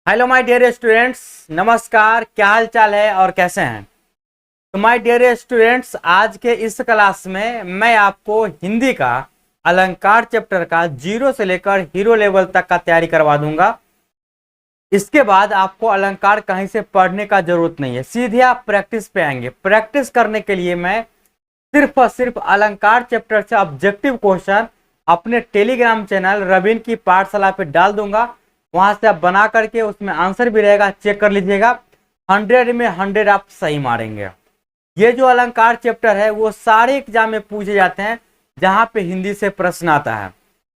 Hello my dear students, नमस्कार। क्या हाल चाल है और कैसे हैं? तो माय डियर स्टूडेंट्स, आज के इस क्लास में मैं आपको हिंदी का अलंकार चैप्टर का जीरो से लेकर हीरो लेवल तक का तैयारी करवा दूंगा। इसके बाद आपको अलंकार कहीं से पढ़ने का जरूरत नहीं है, सीधे आप प्रैक्टिस पे आएंगे। प्रैक्टिस करने के लिए मैं सिर्फ और सिर्फ अलंकार चैप्टर से ऑब्जेक्टिव क्वेश्चन अपने टेलीग्राम चैनल रवीन की पाठशाला पे डाल दूंगा। वहां से आप बना करके उसमें आंसर भी रहेगा, चेक कर लीजिएगा। 100 में 100 आप सही मारेंगे। ये जो अलंकार चैप्टर है वो सारे एग्जाम में पूछे जाते हैं जहां पे हिंदी से प्रश्न आता है।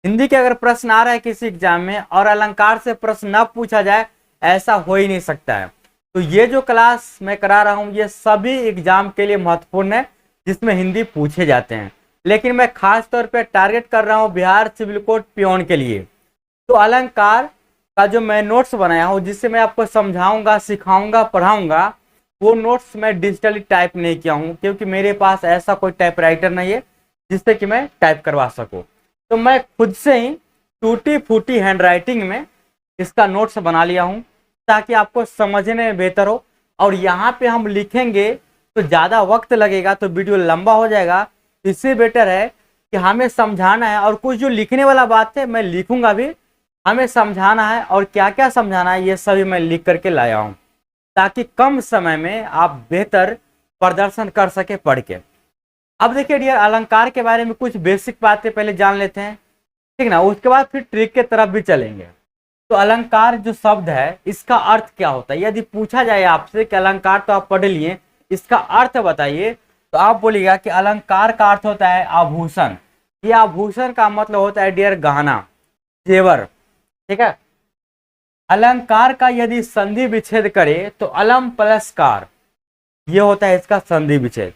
हिंदी के अगर प्रश्न आ रहा है किसी एग्जाम में और अलंकार से प्रश्न न पूछा जाए, ऐसा हो ही नहीं सकता है। तो ये जो क्लास मैं करा रहा हूँ ये सभी एग्जाम के लिए महत्वपूर्ण है जिसमें हिंदी पूछे जाते हैं, लेकिन मैं खास तौर पे टारगेट कर रहा हूँ बिहार सिविल कोड पियोन के लिए। तो अलंकार का जो मैं नोट्स बनाया हूँ जिससे मैं आपको समझाऊंगा, सिखाऊंगा, पढ़ाऊंगा, वो नोट्स मैं डिजिटली टाइप नहीं किया हूँ क्योंकि मेरे पास ऐसा कोई टाइपराइटर नहीं है जिससे कि मैं टाइप करवा सकूं। तो मैं खुद से ही टूटी फूटी हैंडराइटिंग में इसका नोट्स बना लिया हूँ ताकि आपको समझने में बेहतर हो। और यहाँ पे हम लिखेंगे तो ज़्यादा वक्त लगेगा तो वीडियो लंबा हो जाएगा। इससे बेटर है कि हमें समझाना है और कुछ जो लिखने वाला बात है मैं लिखूंगा भी, हमें समझाना है और क्या क्या समझाना है ये सभी मैं लिख करके लाया हूँ ताकि कम समय में आप बेहतर प्रदर्शन कर सके पढ़ के। अब देखिए डियर, अलंकार के बारे में कुछ बेसिक बातें पहले जान लेते हैं, ठीक ना। उसके बाद फिर ट्रिक के तरफ भी चलेंगे। तो अलंकार जो शब्द है इसका अर्थ क्या होता है? यदि पूछा जाए आपसे कि अलंकार तो आप पढ़ लिए, इसका अर्थ बताइए, तो आप बोलिएगा कि अलंकार का अर्थ होता है आभूषण। ये आभूषण का मतलब होता है डियर गहना, जेवर, ठीक है। अलंकार का यदि संधि विच्छेद करे तो अलम प्लस कार, ये होता है इसका संधि विच्छेद।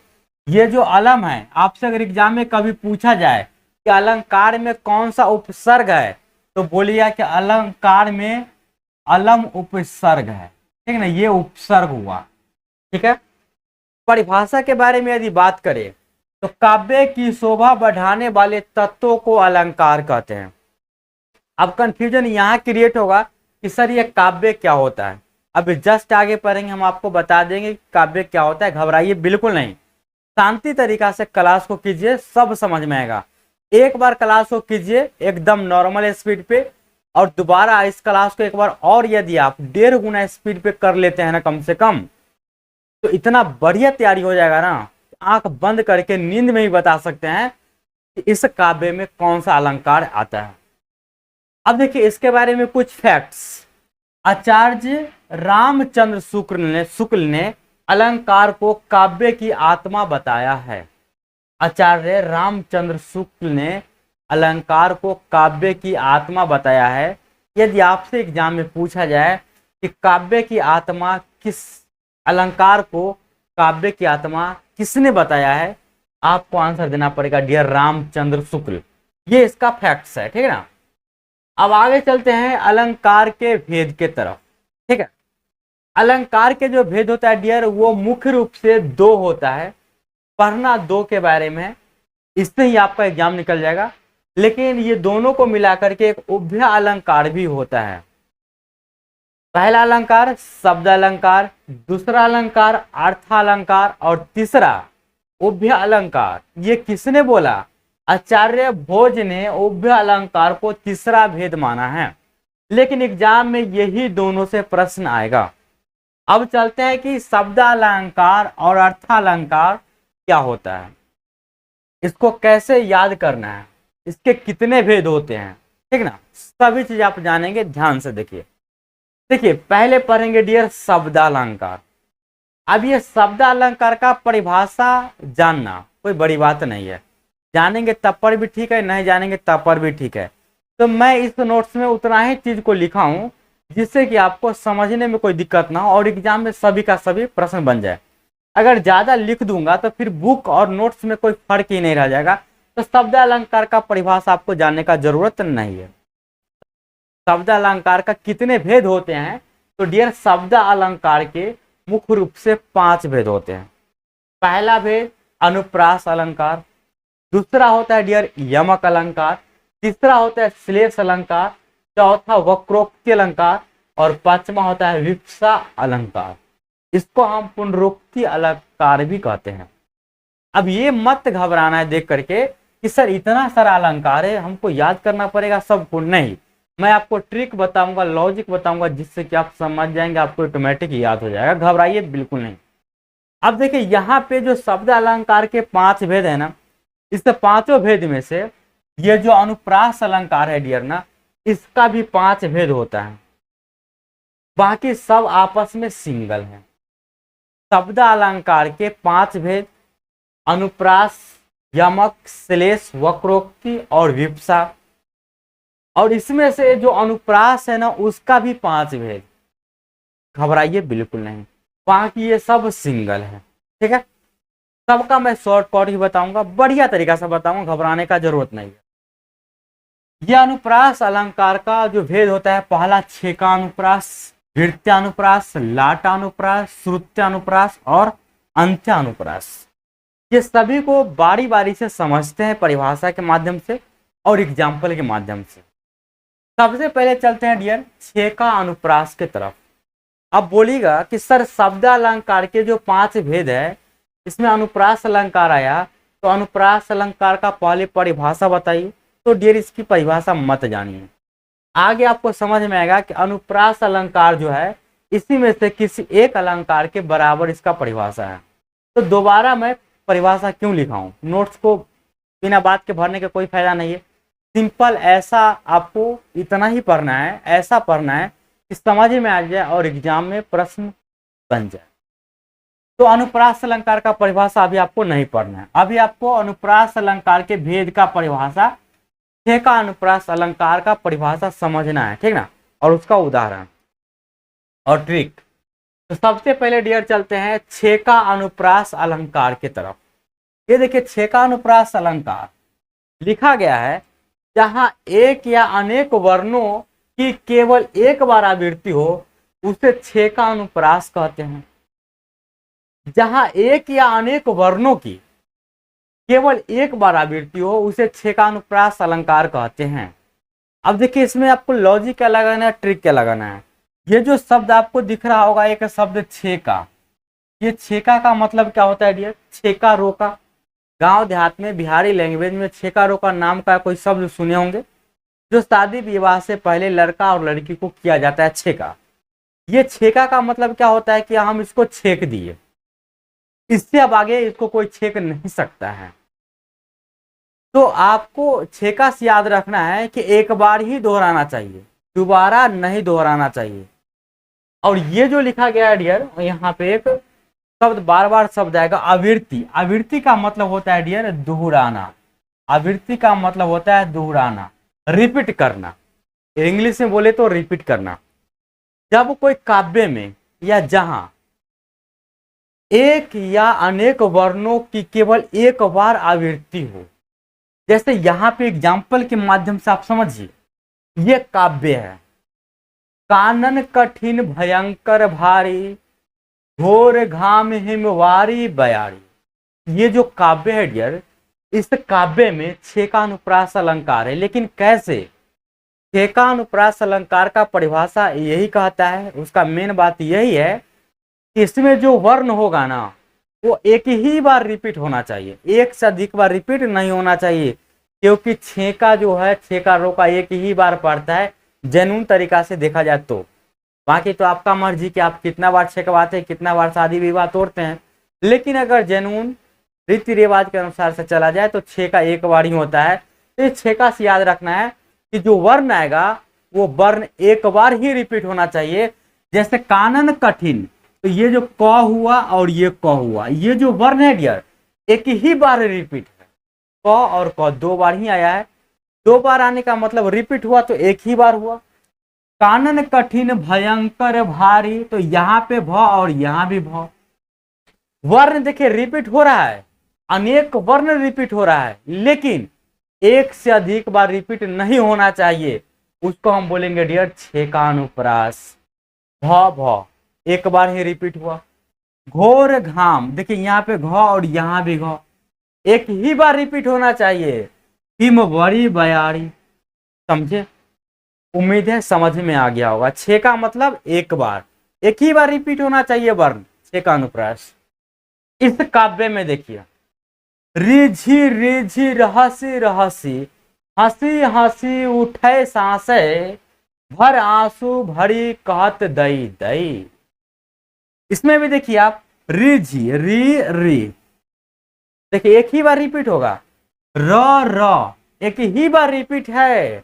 ये जो अलम है, आपसे अगर एग्जाम में कभी पूछा जाए कि अलंकार में कौन सा उपसर्ग है, तो बोलिए कि अलंकार में अलम उपसर्ग है, ठीक है ना। ये उपसर्ग हुआ, ठीक है। परिभाषा के बारे में यदि बात करें तो काव्य की शोभा बढ़ाने वाले तत्वों को अलंकार कहते हैं। अब कंफ्यूजन यहाँ क्रिएट होगा कि सर ये काव्य क्या होता है। अब जस्ट आगे पढ़ेंगे, हम आपको बता देंगे काव्य क्या होता है। घबराइए बिल्कुल नहीं, शांति तरीका से क्लास को कीजिए, सब समझ में आएगा। एक बार क्लास को कीजिए एकदम नॉर्मल स्पीड पे, और दोबारा इस क्लास को एक बार और यदि आप 1.5 गुना स्पीड पे कर लेते हैं ना कम से कम, तो इतना बढ़िया तैयारी हो जाएगा ना, आंख बंद करके नींद में ही बता सकते हैं कि इस काव्य में कौन सा अलंकार आता है। अब देखिए इसके बारे में कुछ फैक्ट्स। आचार्य रामचंद्र शुक्ल ने अलंकार को काव्य की आत्मा बताया है। आचार्य रामचंद्र शुक्ल ने अलंकार को काव्य की आत्मा बताया है। यदि आपसे एग्जाम में पूछा जाए कि काव्य की आत्मा किस, अलंकार को काव्य की आत्मा किसने बताया है, आपको आंसर देना पड़ेगा डियर रामचंद्र शुक्ल। ये इसका फैक्ट्स है, ठीक है ना। अब आगे चलते हैं अलंकार के भेद के तरफ, ठीक है। अलंकार के जो भेद होता है डियर वो मुख्य रूप से 2 होता है। पढ़ना 2 के बारे में है, इससे ही आपका एग्जाम निकल जाएगा। लेकिन ये दोनों को मिलाकर के एक उभय अलंकार भी होता है। पहला अलंकार शब्द अलंकार, दूसरा अलंकार अर्थालंकार और तीसरा उभय अलंकार। ये किसने बोला? आचार्य भोज ने उभय अलंकार को तीसरा भेद माना है, लेकिन एग्जाम में यही दोनों से प्रश्न आएगा। अब चलते हैं कि शब्द अलंकार और अर्थालंकार क्या होता है, इसको कैसे याद करना है, इसके कितने भेद होते हैं, ठीक ना। सभी चीज आप जानेंगे, ध्यान से देखिए। देखिए पहले पढ़ेंगे डियर शब्द अलंकार। अब ये शब्द अलंकार का परिभाषा जानना कोई बड़ी बात नहीं है, जानेंगे तब पर भी ठीक है, नहीं जानेंगे तब पर भी ठीक है। तो मैं इस नोट्स में उतना ही चीज को लिखा हूं जिससे कि आपको समझने में कोई दिक्कत ना हो और एग्जाम में सभी का सभी प्रश्न बन जाए। अगर ज्यादा लिख दूंगा तो फिर बुक और नोट्स में कोई फर्क ही नहीं रह जाएगा। तो शब्द अलंकार का परिभाषा आपको जानने का जरूरत नहीं है। शब्द अलंकार का कितने भेद होते हैं? तो डियर शब्द अलंकार के मुख्य रूप से 5 भेद होते हैं। पहला भेद अनुप्रास अलंकार, दूसरा होता है डियर यमक अलंकार, तीसरा होता है श्लेष अलंकार, चौथा वक्रोक्ति अलंकार और पांचवा होता है विप्सा अलंकार। इसको हम पुनरुक्ति अलंकार भी कहते हैं। अब ये मत घबराना है देख करके कि सर इतना सारा अलंकार है, हमको याद करना पड़ेगा सबको। नहीं, मैं आपको ट्रिक बताऊंगा, लॉजिक बताऊंगा, जिससे कि आप समझ जाएंगे, आपको ऑटोमेटिक याद हो जाएगा। घबराइए बिल्कुल नहीं। अब देखिए यहाँ पे जो शब्द अलंकार के 5 भेद है ना, इस 5 भेद में से ये जो अनुप्रास अलंकार है डियर ना, इसका भी 5 भेद होता है। बाकी सब आपस में सिंगल है। शब्द अलंकार के 5 भेद, अनुप्रास, यमक, श्लेष, वक्रोक्ति और विप्सा। और इसमें से जो अनुप्रास है ना, उसका भी 5 भेद। घबराइए बिल्कुल नहीं, बाकी ये सब सिंगल है। ठीक है, सबका मैं शॉर्टकट ही बताऊंगा, बढ़िया तरीका से बताऊंगा, घबराने का जरूरत नहीं है। यह अनुप्रास अलंकार का जो भेद होता है, पहला छेकानुप्रास, वृत्यानुप्रास, लाटानुप्रास, श्रुत्यानुप्रास और अंत्यानुप्रास। ये सभी को बारी बारी से समझते हैं परिभाषा के माध्यम से और एग्जाम्पल के माध्यम से। सबसे पहले चलते हैं डियर छेका अनुप्रास के तरफ। अब बोलिएगा कि सर शब्द अलंकार के जो 5 भेद है, इसमें अनुप्रास अलंकार आया, तो अनुप्रास अलंकार का पहले परिभाषा बताइए। तो डियर इसकी परिभाषा मत जानिए, आगे आपको समझ में आएगा कि अनुप्रास अलंकार जो है, इसी में से किसी एक अलंकार के बराबर इसका परिभाषा है। तो दोबारा मैं परिभाषा क्यों लिखा हूं, नोट्स को बिना बात के भरने का कोई फायदा नहीं है। सिंपल ऐसा आपको इतना ही पढ़ना है, ऐसा पढ़ना है कि समझ में आ जाए और एग्जाम में प्रश्न बन जाए। तो अनुप्रास अलंकार का परिभाषा अभी आपको नहीं पढ़ना है, अभी आपको अनुप्रास अलंकार के भेद का परिभाषा, छेका अनुप्रास अलंकार का परिभाषा समझना है, ठीक ना, और उसका उदाहरण और ट्रिक। तो सबसे पहले डियर चलते हैं छेका अनुप्रास अलंकार की तरफ। ये देखिए छेका अनुप्रास अलंकार लिखा गया है, जहां एक या अनेक वर्णों की केवल एक बार आवृत्ति हो उसे छेका अनुप्रास कहते हैं। जहां एक या अनेक वर्णों की केवल एक बार आवृत्ति हो उसे छेकानुप्रास अलंकार कहते हैं। अब देखिए इसमें आपको लॉजिक क्या लगाना है, ट्रिक क्या लगाना है। ये जो शब्द आपको दिख रहा होगा, एक शब्द छेका, ये छेका का मतलब क्या होता है डियर, छेका रोका। गांव देहात में बिहारी लैंग्वेज में छेका रोका नाम का कोई शब्द सुने होंगे, जो शादी विवाह से पहले लड़का और लड़की को किया जाता है छेका। ये छेका का मतलब क्या होता है कि हम इसको छेक दिए, इससे अब आगे इसको कोई छेक नहीं सकता है। तो आपको छेका से याद रखना है कि एक बार ही दोहराना चाहिए, दोबारा नहीं दोहराना चाहिए। और ये जो लिखा गया है डियर, यहाँ पे एक शब्द बार बार शब्द आएगा आवृत्ति। आवृत्ति का मतलब होता है डियर दोहराना, आवृत्ति का मतलब होता है दोहराना, रिपीट करना। इंग्लिश में बोले तो रिपीट करना। जब कोई काव्य में या जहां एक या अनेक वर्णों की केवल एक बार आवृत्ति हो, जैसे यहां पे एग्जाम्पल के माध्यम से आप समझिए, ये काव्य है, कानन कठिन भयंकर भारी, घोर घाम हिमवारी बयारी। ये जो काव्य है डियर, इस काव्य में छेकानुप्रास अलंकार है। लेकिन कैसे? छेकानुप्रास अलंकार का परिभाषा यही कहता है, उसका मेन बात यही है कि इसमें जो वर्ण होगा ना, वो एक ही बार रिपीट होना चाहिए, एक से अधिक बार रिपीट नहीं होना चाहिए। क्योंकि छेका जो है, छेका रोका एक ही बार पड़ता है, जेन्युइन तरीका से देखा जाए तो। बाकी तो आपका मर्जी कि आप कितना बार छेकवाते हैं, कितना बार शादी विवाह तोड़ते हैं। लेकिन अगर जेन्युइन रीति रिवाज के अनुसार से चला जाए तो छेका एक बार ही होता है। तो इस छेका से याद रखना है कि जो वर्ण आएगा वो वर्ण एक बार ही रिपीट होना चाहिए। जैसे कानन कठिन, तो ये जो क हुआ और ये क हुआ, ये जो वर्ण है डियर एक ही बार रिपीट है। क और क 2 बार ही आया है, 2 बार आने का मतलब रिपीट हुआ तो एक ही बार हुआ। कानन कठिन भयंकर भारी, तो यहाँ पे भ और यहाँ भी भ। वर्ण देखिए रिपीट हो रहा है, अनेक वर्ण रिपीट हो रहा है, लेकिन एक से अधिक बार रिपीट नहीं होना चाहिए। उसको हम बोलेंगे डियर छेकानुप्रास। भ एक बार ही रिपीट हुआ। घोर घाम, देखिए यहाँ पे घ और यहाँ भी घ, एक ही बार रिपीट होना चाहिए। हिम बड़ी बयारी, समझे? उम्मीद है समझ में आ गया होगा। छे का मतलब एक बार, एक ही बार रिपीट होना चाहिए वर्ण, छे का अनुप्रास। इस काव्य में देखिए, रिझी रिझी रहसी रहसी, हंसी हंसी उठे सांसे, भर आंसू भरी कहत दई दई। इसमें भी देखिए आप, रिझी री री, देखिए एक ही बार रिपीट होगा। र र, एक ही बार रिपीट है।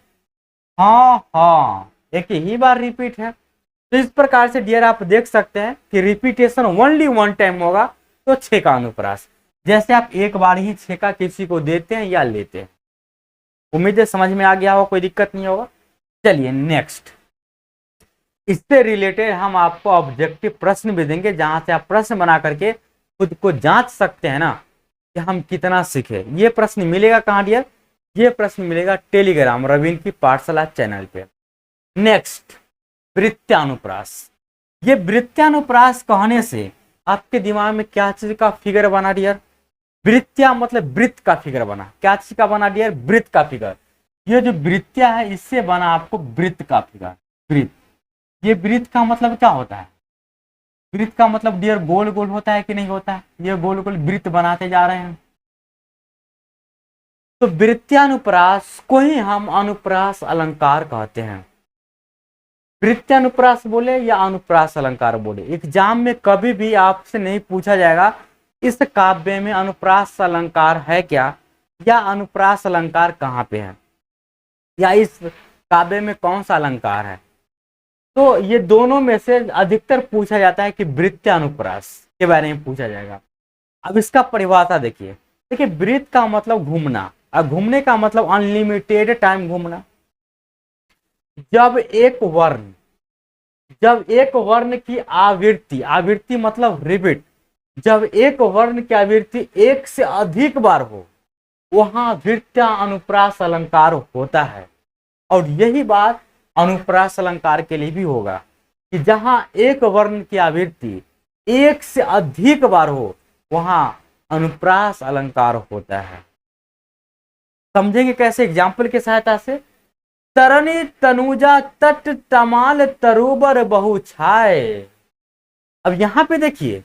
हाँ हाँ, एक ही बार रिपीट है। तो इस प्रकार से डियर आप देख सकते हैं कि रिपीटेशन ओनली वन टाइम होगा तो छे का अनुप्रास। जैसे आप एक बार ही छे का किसी को देते हैं या लेते हैं। उम्मीद है समझ में आ गया हो, कोई दिक्कत नहीं होगा। चलिए नेक्स्ट, इससे रिलेटेड हम आपको ऑब्जेक्टिव प्रश्न भी देंगे, जहां से आप प्रश्न बना करके खुद को जांच सकते हैं ना कि हम कितना सीखे। ये प्रश्न मिलेगा कहां डियर? ये प्रश्न मिलेगा टेलीग्राम रवीन की पाठशाला चैनल पे। नेक्स्ट, वृत्तानुप्रास। ये वृत्तानुप्रास कहने से आपके दिमाग में क्या चीज का फिगर बना डियर? वृत्तिया मतलब वृत्त का फिगर बना। क्या चीज का बना डियर? वृत्त का फिगर। ये जो वृत्तिया है इससे बना आपको वृत्त का फिगर। वृत्त, ये वृत्त का मतलब क्या होता है? वृत्त का मतलब डियर गोल गोल होता है कि नहीं होता है? ये गोल गोल वृत्त बनाते जा रहे हैं। तो वृत्तानुप्रास को ही हम अनुप्रास अलंकार कहते हैं। वृत्तानुप्रास बोले या अनुप्रास अलंकार बोले, एग्जाम में कभी भी आपसे नहीं पूछा जाएगा इस काव्य में अनुप्रास अलंकार है क्या, या अनुप्रास अलंकार कहाँ पे है, या इस काव्य में कौन सा अलंकार है। तो ये दोनों में से अधिकतर पूछा जाता है कि वृत्तानुप्रास के बारे में पूछा जाएगा। अब इसका परिभाषा देखिए। देखिए वृत्त का मतलब घूमना, और घूमने का मतलब अनलिमिटेड टाइम घूमना। जब एक वर्ण की आवृत्ति, आवृत्ति मतलब रिपीट, जब एक वर्ण की आवृत्ति एक से अधिक बार हो वहां वृत्तानुप्रास अलंकार होता है। और यही बात अनुप्रास अलंकार के लिए भी होगा कि जहां एक वर्ण की आवृत्ति एक से अधिक बार हो वहां अनुप्रास अलंकार होता है। समझेंगे कैसे? एग्जाम्पल की सहायता से। तरनी तनुजा तट तमाल तरुबर बहु छाए। अब यहां पे देखिए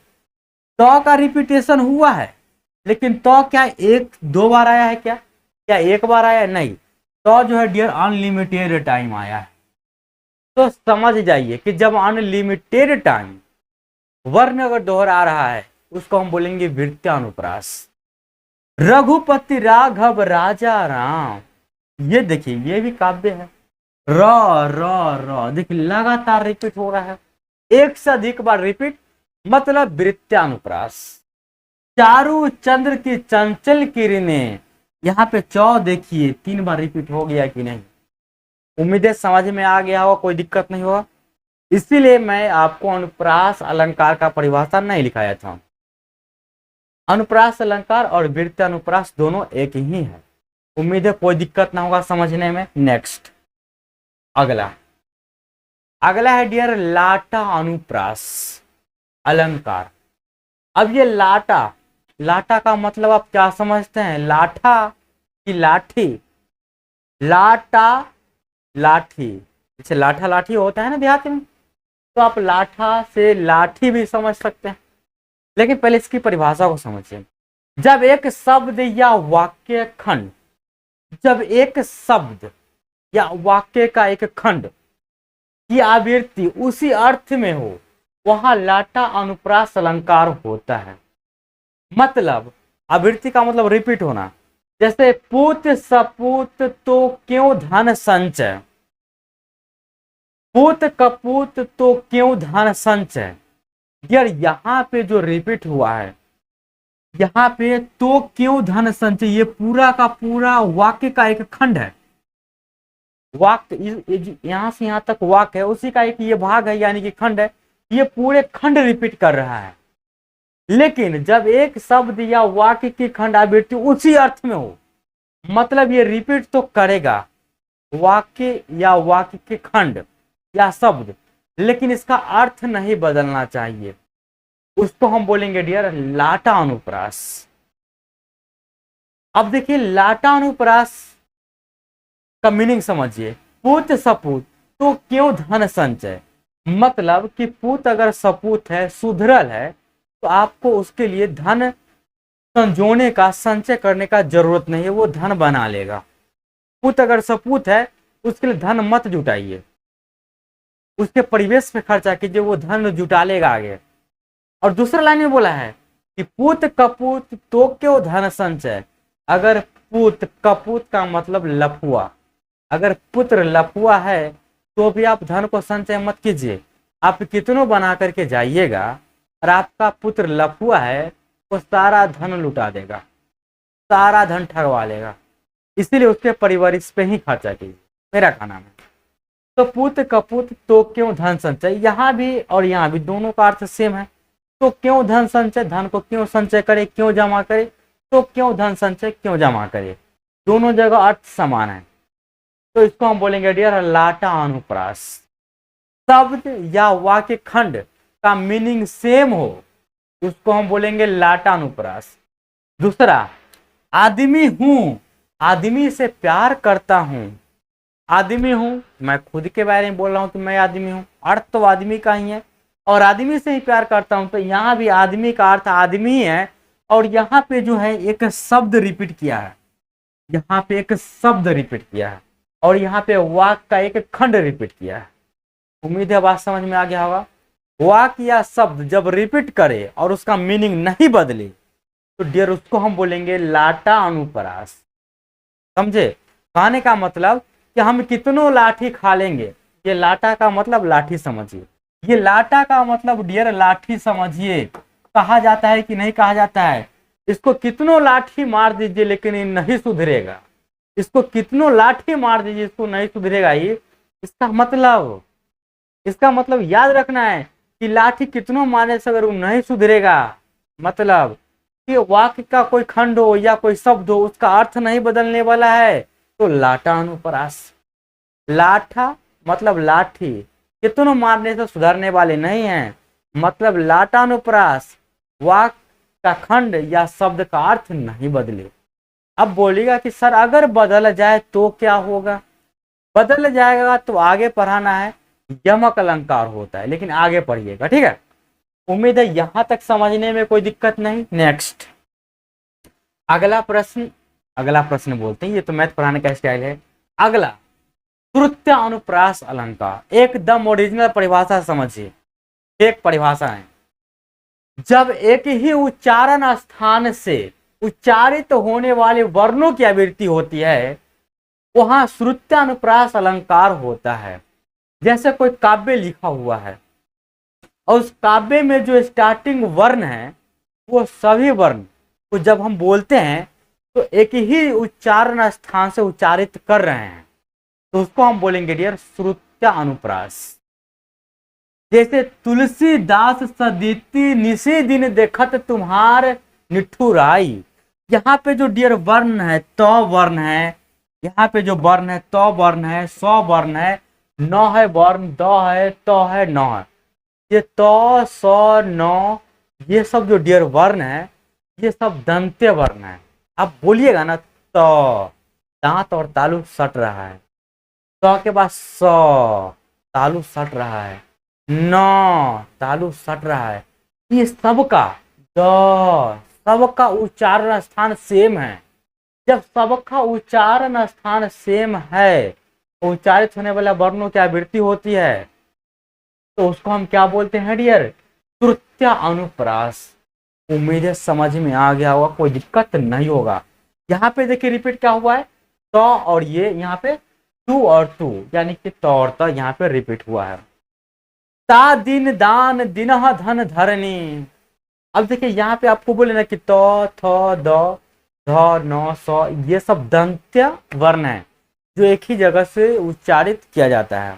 तो का रिपीटेशन हुआ है, लेकिन तो क्या एक दो बार आया है? क्या एक बार आया है? नहीं, तो जो है डियर अनलिमिटेड टाइम आया है। तो समझ जाइए कि जब अनलिमिटेड टाइम वर्ण अगर दोहरा रहा है उसको हम बोलेंगे वृत्तानुप्रास। रघुपति राघव राजा राम, ये देखिए ये भी काव्य है। र र देखिए लगातार रिपीट हो रहा है, एक से अधिक बार रिपीट, मतलब वृत्तानुप्रास। चारू चंद्र की चंचल किरणें, यहाँ पे चौ देखिए 3 बार रिपीट हो गया कि नहीं। उम्मीद है समझ में आ गया होगा, कोई दिक्कत नहीं होगा। इसीलिए मैं आपको अनुप्रास अलंकार का परिभाषा नहीं लिखाया था। अनुप्रास अलंकार और वृत्तानुप्रास दोनों एक ही है। उम्मीद है कोई दिक्कत ना होगा समझने में। नेक्स्ट, अगला है डियर लाटा अनुप्रास अलंकार। अब ये लाटा का मतलब आप क्या समझते हैं? लाठा की लाठी? लाठी जैसे लाठा लाठी होता है ना देहात में, तो आप लाठा से लाठी भी समझ सकते हैं। लेकिन पहले इसकी परिभाषा को समझिए। जब एक शब्द या वाक्य खंड, जब एक शब्द या वाक्य का एक खंड की आवृत्ति उसी अर्थ में हो वहां लाटा अनुप्रास अलंकार होता है। मतलब आवृत्ति का मतलब रिपीट होना। जैसे पूत सपूत तो क्यों धन संचय, पूत कपूत तो क्यों धन संचय। यार यहाँ पे जो रिपीट हुआ है, यहाँ पे तो क्यों धन संचय, ये पूरा का पूरा वाक्य का एक खंड है। वाक्य यहां से यहां तक वाक्य है, उसी का एक ये भाग है, यानी कि खंड है। ये पूरे खंड रिपीट कर रहा है। लेकिन जब एक शब्द या वाक्य की खंड आवृत्ति उसी अर्थ में हो, मतलब ये रिपीट तो करेगा वाक्य या वाक्य के खंड या शब्द, लेकिन इसका अर्थ नहीं बदलना चाहिए। उसको हम बोलेंगे डियर लाटा अनुप्रास। अब देखिए लाटा अनुप्रास का मीनिंग समझिए। पूत सपूत, तो क्यों धन संचय, मतलब कि पूत अगर सपूत है, सुधरल है, तो आपको उसके लिए धन संजोने का, संचय करने का जरूरत नहीं है, वो धन बना लेगा। पूत अगर सपूत है उसके लिए धन मत जुटाइए, उसके परिवेश पे खर्चा कीजिए, वो धन जुटा लेगा आगे। और दूसरा लाइन में बोला है कि पूत कपूत तो क्यों धन संचय, अगर पूत कपूत का मतलब लफुआ, अगर पुत्र लफुआ है तो भी आप धन को संचय मत कीजिए। आप कितनों बना करके जाइएगा और आपका पुत्र लफुआ है वो सारा धन लुटा देगा, सारा धन ठगवा लेगा, इसीलिए उसके परिवारिक पे ही खर्चा कीजिए, मेरा कहना है। तो पूत कपूत तो क्यों धन संचय, यहाँ भी और यहाँ भी दोनों का अर्थ सेम है। तो क्यों धन संचय, धन को क्यों संचय करे, क्यों जमा करे, तो क्यों धन संचय क्यों जमा करे, दोनों जगह अर्थ समान है। तो इसको हम बोलेंगे डियर लाटा अनुप्रास। शब्द या वाक्य खंड का मीनिंग सेम हो उसको हम बोलेंगे लाटा अनुप्रास। दूसरा, आदमी हूं, आदमी से प्यार करता हूं, आदमी हूं, मैं खुद के बारे में बोल रहा हूं कि मैं आदमी हूं, अर्थ तो आदमी का ही है, और आदमी से ही प्यार करता हूं, तो यहां भी आदमी का अर्थ आदमी है। और यहाँ पे जो है एक शब्द रिपीट किया है, यहाँ पे एक शब्द रिपीट किया है, और यहाँ पे वाक्य का एक खंड रिपीट किया है। उम्मीद है बात समझ में आ गया होगा। वाक्य या शब्द जब रिपीट करे और उसका मीनिंग नहीं बदले तो डियर उसको हम बोलेंगे लाटा अनुप्रास। समझे, कहने का मतलब कि हम कितनों लाठी खा लेंगे, ये लाटा का मतलब लाठी समझिए, ये लाटा का मतलब डियर लाठी समझिए। कहा जाता है कि नहीं कहा जाता है, इसको कितनों लाठी मार दीजिए लेकिन ये नहीं सुधरेगा, इसको कितनों लाठी मार दीजिए इसको नहीं सुधरेगा। ये इसका मतलब याद रखना है कि लाठी कितनों मारने से अगर वो नहीं सुधरेगा, मतलब कि वाक्य का कोई खंड हो या कोई शब्द हो उसका अर्थ नहीं बदलने वाला है, तो लाटा अनुप्रास। लाठा मतलब लाठी, कितनों मारने से सुधरने वाले नहीं है, मतलब लाटा अनुप्रास, वाक्य का खंड या शब्द का अर्थ नहीं बदले। अब बोलिएगा कि सर अगर बदल जाए तो क्या होगा, बदल जाएगा तो आगे पढ़ाना है, यमक अलंकार होता है, लेकिन आगे पढ़िएगा, ठीक है। उम्मीद है यहां तक समझने में कोई दिक्कत नहीं। नेक्स्ट अगला प्रश्न बोलते हैं, ये तो मैथ पढ़ाने का स्टाइल है। अगला, श्रुत्य अनुप्रास अलंकार, एकदम ओरिजिनल परिभाषा समझिए, एक परिभाषा है। जब एक ही उच्चारण स्थान से उच्चारित होने वाले वर्णों की आवृत्ति होती है वहां श्रुत्यानुप्रास अलंकार होता है। जैसे कोई काव्य लिखा हुआ है और उस काव्य में जो स्टार्टिंग वर्ण है वो सभी वर्ण को जब हम बोलते हैं तो एक ही उच्चारण स्थान से उच्चारित कर रहे हैं, तो उसको हम बोलेंगे डियर श्रुत्यानुप्रास। जैसे तुलसीदास सदीति निशी दिन देखत तुम्हार निठुराई, यहाँ पे जो डियर वर्ण है तो वर्ण है, यहाँ पे जो वर्ण है तो वर्ण है, सौ वर्ण है, नौ है वर्ण, दो है, तो है, नौ है, ये तो सौ नौ ये सब जो डियर वर्ण है ये सब दंत्य वर्ण है। आप बोलिएगा ना तो दांत और तालु सट रहा है, तो के बाद सौ तालु सट रहा है, नौ तालु सट रहा है, ये सबका सबका उच्चारण स्थान सेम है। जब सबका उच्चारण स्थान सेम है, उच्चारित होने वाला वर्णों की आवृत्ति होती है, तो उसको हम क्या बोलते हैं डियर, श्रुत्यानुप्रास। उम्मीद है समझ में आ गया होगा, कोई दिक्कत नहीं होगा। यहाँ पे देखिए रिपीट क्या हुआ है, तो और ये यहाँ पे तू और तू, यानी कि तो और तो यहाँ पे रिपीट हुआ है। ता दिन दान दिनह धन धरनी, अब देखिए यहाँ पे आपको बोले ना कि तो थ द ध न स ये सब दंत्य वर्ण है जो एक ही जगह से उच्चारित किया जाता है।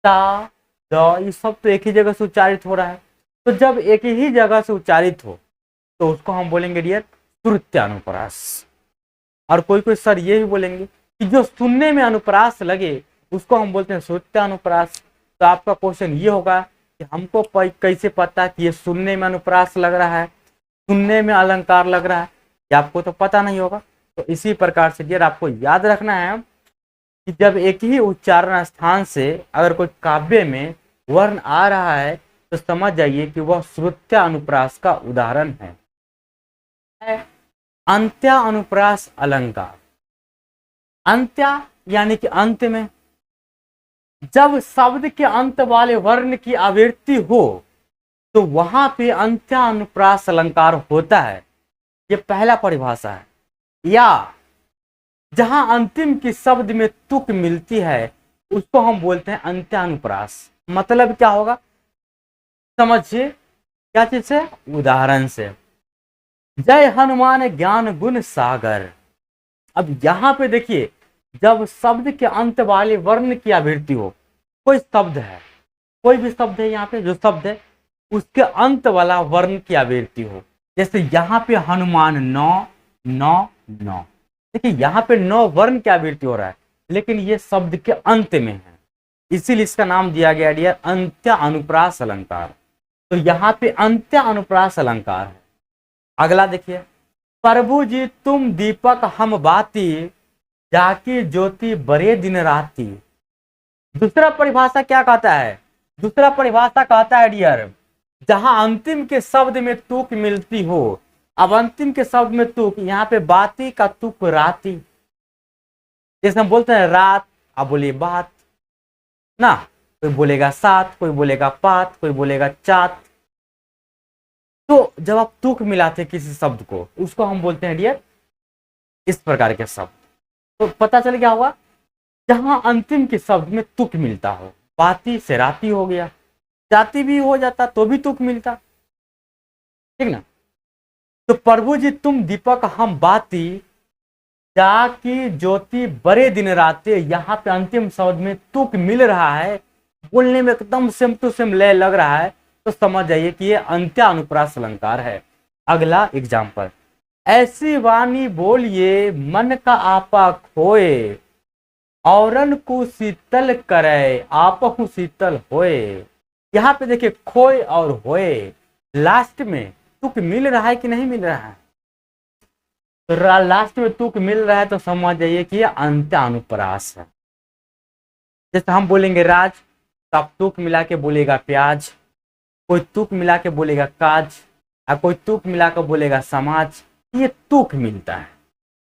ता द ये सब तो एक ही जगह से उच्चारित हो रहा है, तो जब एक ही जगह से उच्चारित हो तो उसको हम बोलेंगे डियर श्रुत्यानुप्रास। और कोई कोई सर ये भी बोलेंगे कि जो सुनने में अनुप्रास लगे उसको हम बोलते हैं श्रुत्यानुप्रास। तो आपका क्वेश्चन ये होगा कि हमको कैसे पता कि ये सुनने में अनुप्रास लग रहा है, सुनने में अलंकार लग रहा है, ये आपको तो पता नहीं होगा। तो इसी प्रकार से डियर आपको याद रखना है कि कि जब एक ही उच्चारण स्थान से अगर कोई काव्य में वर्ण आ रहा है तो समझ जाइए कि वह श्रुत्यानुप्रास का उदाहरण है। अंत्यानुप्रास अलंकार। अंत्या यानी कि अंत में, जब शब्द के अंत वाले वर्ण की आवृत्ति हो तो वहां पे अंत्यानुप्रास अलंकार होता है। ये पहला परिभाषा है। या जहां अंतिम की शब्द में तुक मिलती है उसको हम बोलते हैं अंत्यानुप्रास। मतलब क्या होगा समझिए, क्या चीज से, उदाहरण से। जय हनुमान ज्ञान गुण सागर। अब यहां पे देखिए, जब शब्द के अंत वाले वर्ण की आवृत्ति हो, कोई शब्द है, कोई भी शब्द है, यहाँ पे जो शब्द है उसके अंत वाला वर्ण की आवृत्ति हो, जैसे यहाँ पे हनुमान नौ नौ नौ, देखिए यहाँ पे नौ वर्ण की आवृत्ति हो रहा है लेकिन ये शब्द के अंत में है, इसीलिए इसका नाम दिया गया डियर अंत्य अनुप्रास अलंकार। तो यहाँ पे अंत्य अनुप्रास अलंकार है। अगला देखिए, प्रभु जी तुम दीपक हम बाती, जाकी ज्योति बड़े दिन राती। दूसरा परिभाषा क्या कहता है, दूसरा परिभाषा कहता है डियर, जहां अंतिम के शब्द में तुक मिलती हो। अब अंतिम के शब्द में तुक, यहाँ पे बाती का तुक राती, जैसे हम बोलते हैं रात, अब बोलिए बात ना, कोई बोलेगा सात, कोई बोलेगा पात, कोई बोलेगा चात। तो जब आप तुक मिलाते किसी शब्द को उसको हम बोलते हैं डियर इस प्रकार के शब्द। तो पता चल गया होगा, जहां अंतिम के शब्द में तुक मिलता हो, बाती से राती हो गया, जाति भी हो जाता तो भी तुक मिलता, ठीक ना। तो प्रभु जी तुम दीपक हम बाती, जाकी ज्योति बड़े दिन राते, यहाँ पे अंतिम शब्द में तुक मिल रहा है, बोलने में एकदम सेम टू सेम लय लग रहा है, तो समझ जाइए कि ये अंत्यानुप्रास अलंकार है। अगला एग्जाम्पल, ऐसी वाणी बोलिए मन का आपा खोए, औरन को शीतल करे आपहु शीतल होए। यहाँ पे देखिए खोए और होए, लास्ट में तुक मिल रहा है कि नहीं मिल रहा है, तो लास्ट में तुक मिल रहा है तो समझ जाइए कि ये अंत्यानुप्रास है। जैसे हम बोलेंगे राज, तो आप तुक मिला के बोलेगा प्याज, कोई तुक मिला के बोलेगा काज, या कोई तुक मिला के बोलेगा समाज, ये तुक मिलता है।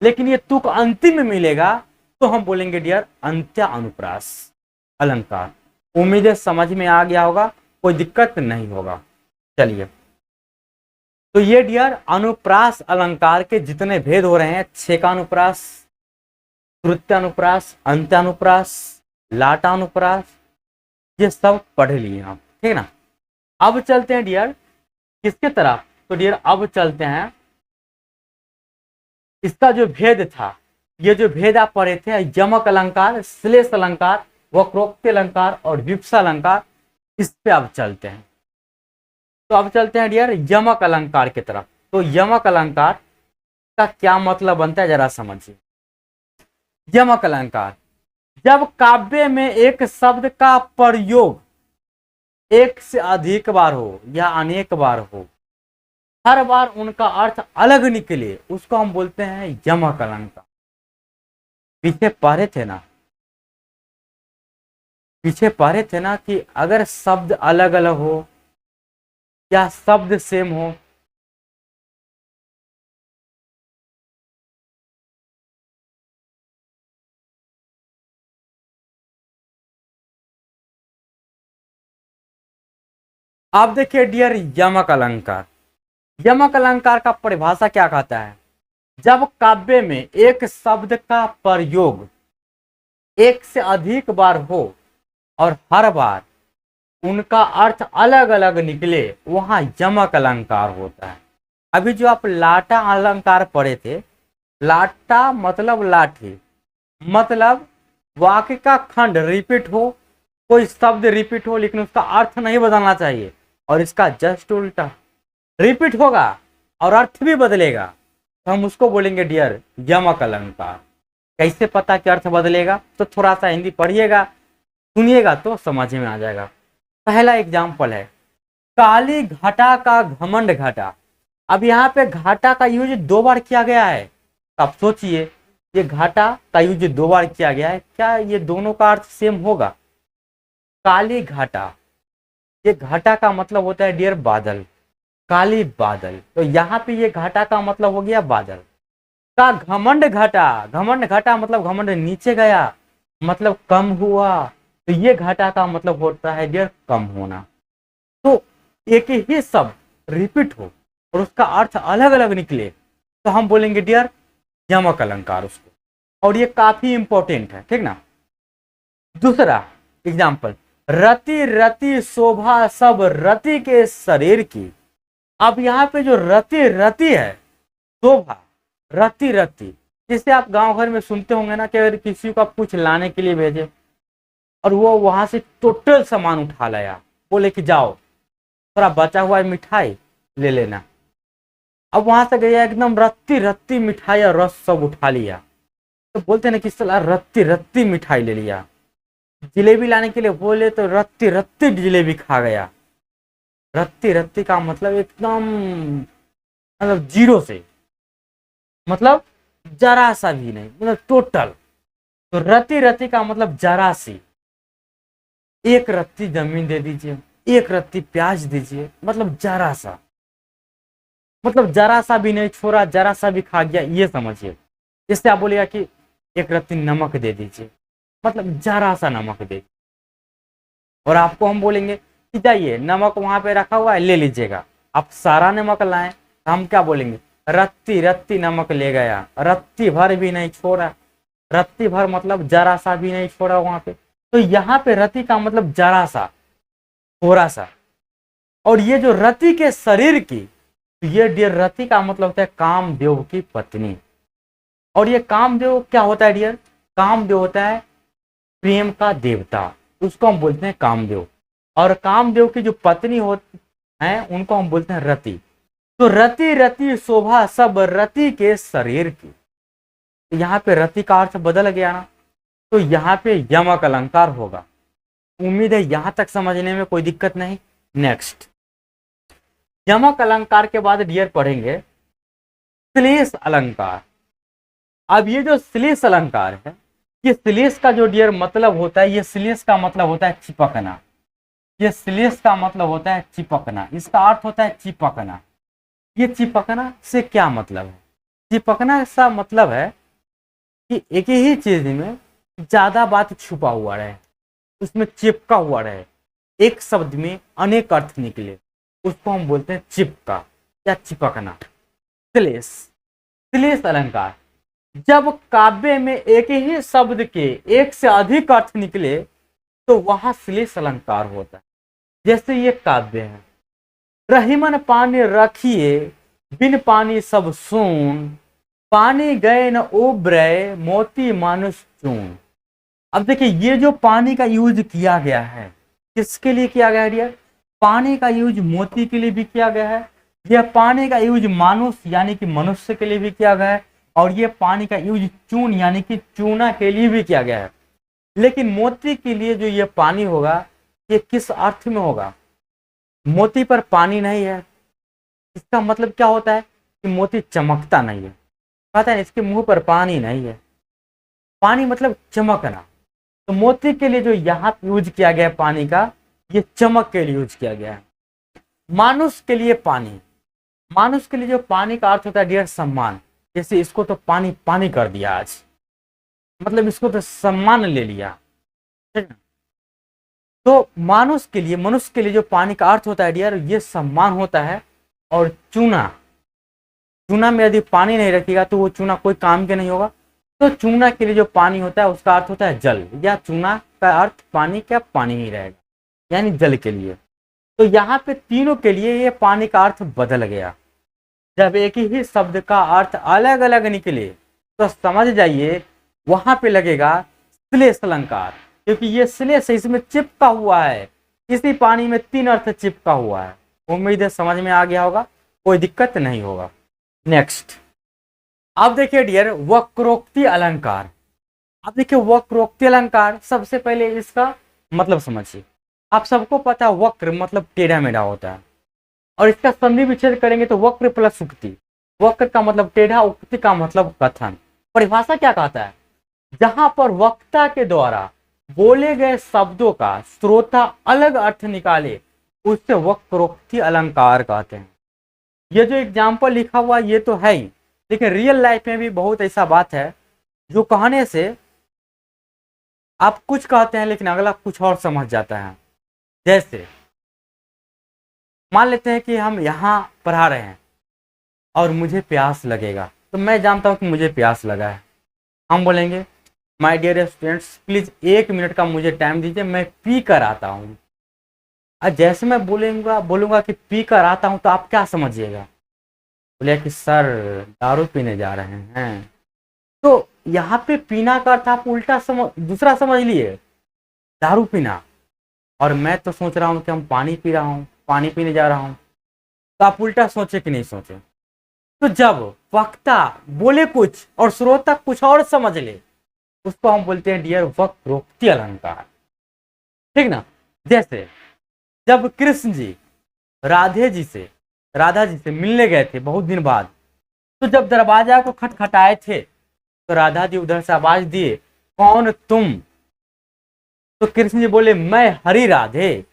लेकिन ये तुक अंतिम में मिलेगा तो हम बोलेंगे डियर अंत्यानुप्रास अलंकार। उम्मीद है समझ में आ गया होगा, कोई दिक्कत नहीं होगा। चलिए, तो ये डियर अनुप्रास अलंकार के जितने भेद हो रहे हैं, छेकानुप्रास, श्रुत्यानुप्रास, अंत्यानुप्रास, लाटानुप्रास, ये सब पढ़ लिए आप, ठीक ना। अब चलते हैं डियर किसके तरफ, तो डियर अब चलते हैं इसका जो भेद था, ये जो भेद आप पढ़े थे, यमक अलंकार, श्लेष अलंकार, वक्रोक्ति अलंकार और विप्सा अलंकार, इस पे अब चलते हैं। तो अब चलते हैं डियर यमक अलंकार की तरफ। तो यमक अलंकार का क्या मतलब बनता है जरा समझिए। यमक अलंकार, जब काव्य में एक शब्द का प्रयोग एक से अधिक बार हो या अनेक बार हो, हर बार उनका अर्थ अलग निकले, उसको हम बोलते हैं यमक अलंकार। पीछे पढ़े थे ना कि अगर शब्द अलग अलग हो या शब्द सेम हो, आप देखिए डियर यमक अलंकार, यमक अलंकार का परिभाषा क्या कहता है, जब काव्य में एक शब्द का प्रयोग एक से अधिक बार हो और हर बार उनका अर्थ अलग अलग निकले, वहां यमक अलंकार होता है। अभी जो आप लाटा अलंकार पढ़े थे, लाटा मतलब लाठी, मतलब वाक्य का खंड रिपीट हो, कोई शब्द रिपीट हो लेकिन उसका अर्थ नहीं बदलना चाहिए, और इसका जस्ट उल्टा रिपीट होगा और अर्थ भी बदलेगा, तो हम उसको बोलेंगे डियर यमक अलंकार। कैसे पता कि अर्थ बदलेगा, तो थोड़ा सा हिंदी पढ़िएगा, सुनिएगा तो समझ में आ जाएगा। पहला एग्जाम्पल है, काली घटा का घमंड घटा। अब यहाँ पे घाटा का यूज 2 बार किया गया है, तो आप सोचिए ये घाटा का यूज 2 बार किया गया है, क्या ये दोनों का अर्थ सेम होगा? काली घाटा, ये घाटा का मतलब होता है डियर बादल, काली बादल। तो यहाँ पे ये घाटा का मतलब हो गया बादल। का घमंड घाटा, घमंड घाटा मतलब घमंड नीचे गया, मतलब कम हुआ। तो ये घाटा का मतलब होता है डियर कम होना। तो एक ही शब्द रिपीट हो और उसका अर्थ अलग अलग निकले तो हम बोलेंगे डियर यमक अलंकार उसको, और ये काफी इंपॉर्टेंट है, ठीक ना। दूसरा एग्जाम्पल, रति रति शोभा सब रति के शरीर की। अब यहाँ पे जो रति रति है, शोभा, रति रति, जिसे आप गांव घर में सुनते होंगे ना कि अगर किसी को आप कुछ लाने के लिए भेजे और वो वहां से टोटल सामान उठा लाया, बोले कि जाओ थोड़ा बचा हुआ मिठाई ले लेना। अब वहां से गया एकदम रत्ती रत्ती मिठाई और रस सब उठा लिया, तो बोलते ना कि साला रत्ती रत्ती मिठाई ले लिया। जिलेबी लाने के लिए बोले तो रत्ती रत्ती जिलेबी खा गया। रत्ती रत्ती का मतलब एकदम, मतलब जीरो से, मतलब जरा सा भी नहीं, मतलब टोटल। तो रत्ती रत्ती का मतलब जरा सी, एक रत्ती जमीन दे दीजिए, एक रत्ती प्याज दीजिए, मतलब जरा सा, मतलब जरा सा भी नहीं छोड़ा, जरा सा भी खा गया, ये समझिए। इससे आप बोलिएगा कि एक रत्ती नमक दे दीजिए, मतलब जरा सा नमक दे। और आपको हम बोलेंगे कि जाइए नमक वहां पे रखा हुआ है ले लीजिएगा, आप सारा नमक लाएं, तो हम क्या बोलेंगे? रत्ती रत्ती नमक ले गया, रत्ती भर भी नहीं छोड़ा। रत्ती भर मतलब जरा सा भी नहीं छोड़ा वहां पे। तो यहाँ पे रति का मतलब जरा सा, थोड़ा सा। और ये जो रति के शरीर की, ये डियर रति का मतलब होता है कामदेव की पत्नी। और ये कामदेव क्या होता है डियर? कामदेव होता है प्रेम का देवता, उसको हम बोलते हैं कामदेव। और कामदेव की जो पत्नी होती है उनको हम बोलते हैं रति। तो रति रति शोभा सब रति के शरीर की, यहाँ पे रति का अर्थ बदल गया ना, तो यहाँ पे यमक अलंकार होगा। उम्मीद है यहां तक समझने में कोई दिक्कत नहीं। नेक्स्ट, यमक अलंकार के बाद डियर पढ़ेंगे श्लेष अलंकार। अब ये जो श्लेष अलंकार है, ये श्लेष का जो डियर मतलब होता है, ये श्लेष का मतलब होता है चिपकना। ये श्लेष का मतलब होता है चिपकना, इसका अर्थ होता है चिपकना। ये चिपकना से क्या मतलब है? चिपकना का मतलब है कि एक ही चीज में ज्यादा बात छुपा हुआ रहे, उसमें चिपका हुआ रहे, एक शब्द में अनेक अर्थ निकले, उसको हम बोलते हैं चिपका या चिपकना। श्लेष, श्लेष अलंकार, जब काव्य में एक ही शब्द के एक से अधिक अर्थ निकले तो वहां श्लेष अलंकार होता है। जैसे ये काव्य है, रहीमन पानी रखिए बिन पानी सब सून, पानी गए न उबरे मोती मानुष चून। अब देखिए ये जो पानी का यूज किया गया है, किसके लिए किया गया है? पानी का यूज मोती के लिए भी किया गया है, यह पानी का यूज मानुष यानी कि मनुष्य के लिए भी किया गया है, और ये पानी का यूज चून यानी कि चूना के लिए भी किया गया है। लेकिन मोती के लिए जो ये पानी होगा, ये किस अर्थ में होगा? मोती पर पानी नहीं है, इसका मतलब क्या होता है कि मोती चमकता नहीं है। पता है इसके मुंह पर पानी नहीं है, पानी मतलब चमकना। तो मोती के लिए जो यहाँ यूज किया गया है पानी का, ये चमक के लिए यूज किया गया है। मानुष के लिए पानी, मानुष के लिए जो पानी का अर्थ होता है डियर सम्मान। जैसे इसको तो पानी पानी कर दिया आज, मतलब इसको तो सम्मान ले लिया, ठीक है। तो मानुष के लिए, मनुष्य के लिए जो पानी का अर्थ होता है डियर, ये सम्मान होता है। और चूना, चूना में यदि पानी नहीं रखेगा तो वो चूना कोई काम के नहीं होगा। तो चूना के लिए जो पानी होता है उसका अर्थ होता है जल, या चूना का अर्थ पानी का पानी ही रहेगा, यानी जल के लिए। तो यहाँ पे तीनों के लिए ये पानी का अर्थ बदल गया। जब एक ही शब्द का अर्थ अलग अलग निकले तो समझ जाइए वहां पे लगेगा श्लेष अलंकार, क्योंकि ये श्लेष इसमें चिपका हुआ है, इसी पानी में 3 अर्थ चिपका हुआ है। उम्मीद है समझ में आ गया होगा, कोई दिक्कत नहीं होगा। नेक्स्ट, अब देखिए डियर वक्रोक्ति अलंकार। अब देखिए वक्रोक्ति अलंकार, सबसे पहले इसका मतलब समझिए। आप सबको पता है वक्र मतलब टेढ़ा मेढ़ा होता है, और इसका संधि विच्छेद करेंगे तो वक्र प्लस उक्ति। वक्र का मतलब टेढ़ा, उक्ति का मतलब कथन। परिभाषा क्या कहता है? जहां पर वक्ता के द्वारा बोले गए शब्दों का श्रोता अलग अर्थ निकाले उससे वक्रोक्ति अलंकार कहते हैं। ये जो एग्जाम्पल लिखा हुआ ये तो है ही, लेकिन रियल लाइफ में भी बहुत ऐसा बात है जो कहने से आप कुछ कहते हैं लेकिन अगला कुछ और समझ जाता है। जैसे मान लेते हैं कि हम यहाँ पढ़ा रहे हैं और मुझे प्यास लगेगा, तो मैं जानता हूँ कि मुझे प्यास लगा है। हम बोलेंगे my dear students please 1 minute का मुझे टाइम दीजिए, मैं पी कर आता हूँ। और जैसे मैं बोलूँगा कि पी कर आता हूँ तो आप क्या समझिएगा? बोले कि सर दारू पीने जा रहे हैं। तो यहाँ पे पीना का अर्थ आप उल्टा दूसरा समझ लिए, दारू पीना, और मैं तो सोच रहा हूँ कि हम पानी पी रहा हूँ, पानी पीने जा रहा हूँ। तो आप उल्टा सोचे कि नहीं सोचे? तो जब वक्ता बोले कुछ और श्रोता कुछ और समझ ले उसको हम बोलते हैं डियर वक्रोक्ति अलंकार, ठीक ना। जैसे जब कृष्ण जी राधा जी से मिलने गए थे बहुत दिन बाद, तो जब दरवाजा को खटखटाए थे तो राधा जी उधर से आवाज दिए कौन तुम? तो कृष्ण जी बोले मैं हरि राधे।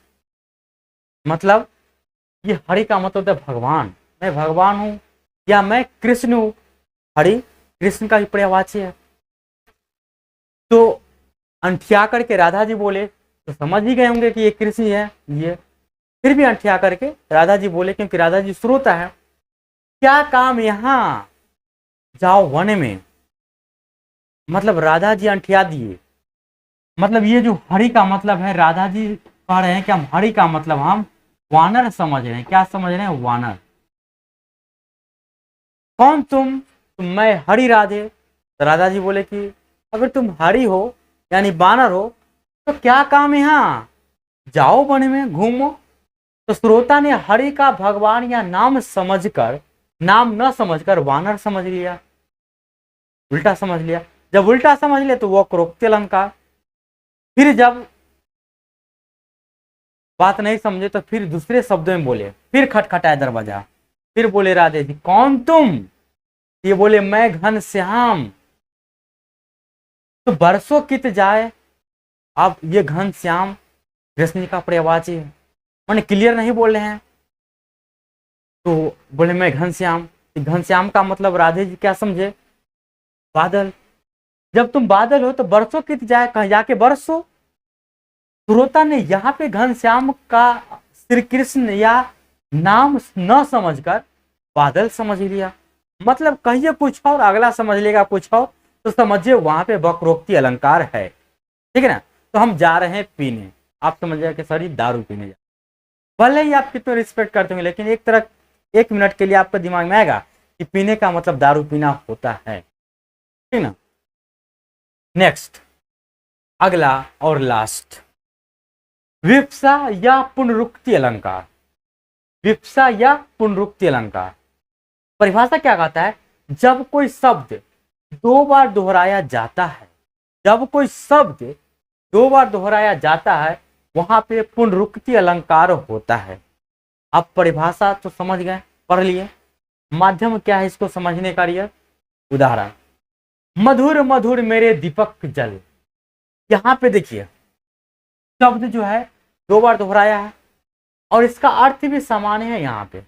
मतलब ये हरि का मतलब है भगवान, मैं भगवान हूं या मैं कृष्ण हूं। हरि कृष्ण का ही पर्यायवाची है। तो अंठिया करके राधा जी बोले तो समझ ही गए होंगे कि ये कृष्ण ही है। ये फिर भी अंठिया करके राधा जी बोले क्योंकि राधा जी श्रोता है। क्या काम यहां, जाओ वन में। मतलब राधा जी अंठिया दिए। मतलब ये जो हरि का मतलब है, राधा जी कह रहे हैं कि हम हरि का मतलब हम वानर समझ रहे हैं। क्या समझ रहे हैं? वानर। कौन तुम? तो मैं हरि राधे। तो राधा जी बोले कि अगर तुम हरि हो यानी बानर हो तो क्या काम यहाँ, जाओ वन में घूमो। तो श्रोता ने हरि का भगवान या नाम समझकर, नाम न समझकर वानर समझ लिया, उल्टा समझ लिया। जब उल्टा समझ लिया तो वो वक्रोक्ति अलंकार। फिर जब बात नहीं समझे तो फिर दूसरे शब्दों में बोले, फिर खटखटाए दरवाजा, फिर बोले राधे जी कौन तुम? ये बोले मैं घनश्याम। तो बरसों कित जाए। अब ये घनश्याम कृष्ण जी का पर्यायवाची है, मैंने क्लियर नहीं बोल रहे हैं। तो बोले मैं घनश्याम। घनश्याम का मतलब राधे जी क्या समझे? बादल। जब तुम बादल हो तो बरसों कित जाए, कहीं जाके बरसो। श्रोता ने यहाँ पे घनश्याम का श्री कृष्ण या नाम न समझकर बादल समझ लिया। मतलब कहिए कुछ और अगला समझ लेगा कुछ और, तो समझिए वहां पे वक्रोक्ति अलंकार है, ठीक है ना। तो हम जा रहे हैं पीने, आप समझ जाए कि सर दारू पीने जा, भले ही आप कितने रिस्पेक्ट करते होंगे लेकिन एक तरह 1 मिनट के लिए आपके दिमाग में आएगा कि पीने का मतलब दारू पीना होता है, ठीक ना। नेक्स्ट, अगला और लास्ट, विप्सा या पुनरुक्ति अलंकार। विप्सा या पुनरुक्ति अलंकार परिभाषा क्या कहता है? जब कोई शब्द 2 बार दोहराया जाता है, जब कोई शब्द 2 बार दोहराया जाता है वहां पे पुनरुक्ति अलंकार होता है। आप परिभाषा तो समझ गए, पढ़ लिए। माध्यम क्या है इसको समझने का? ये उदाहरण, मधुर मधुर मेरे दीपक जल। यहां पे देखिए शब्द जो है 2 बार दोहराया है और इसका अर्थ भी समान है यहाँ पे,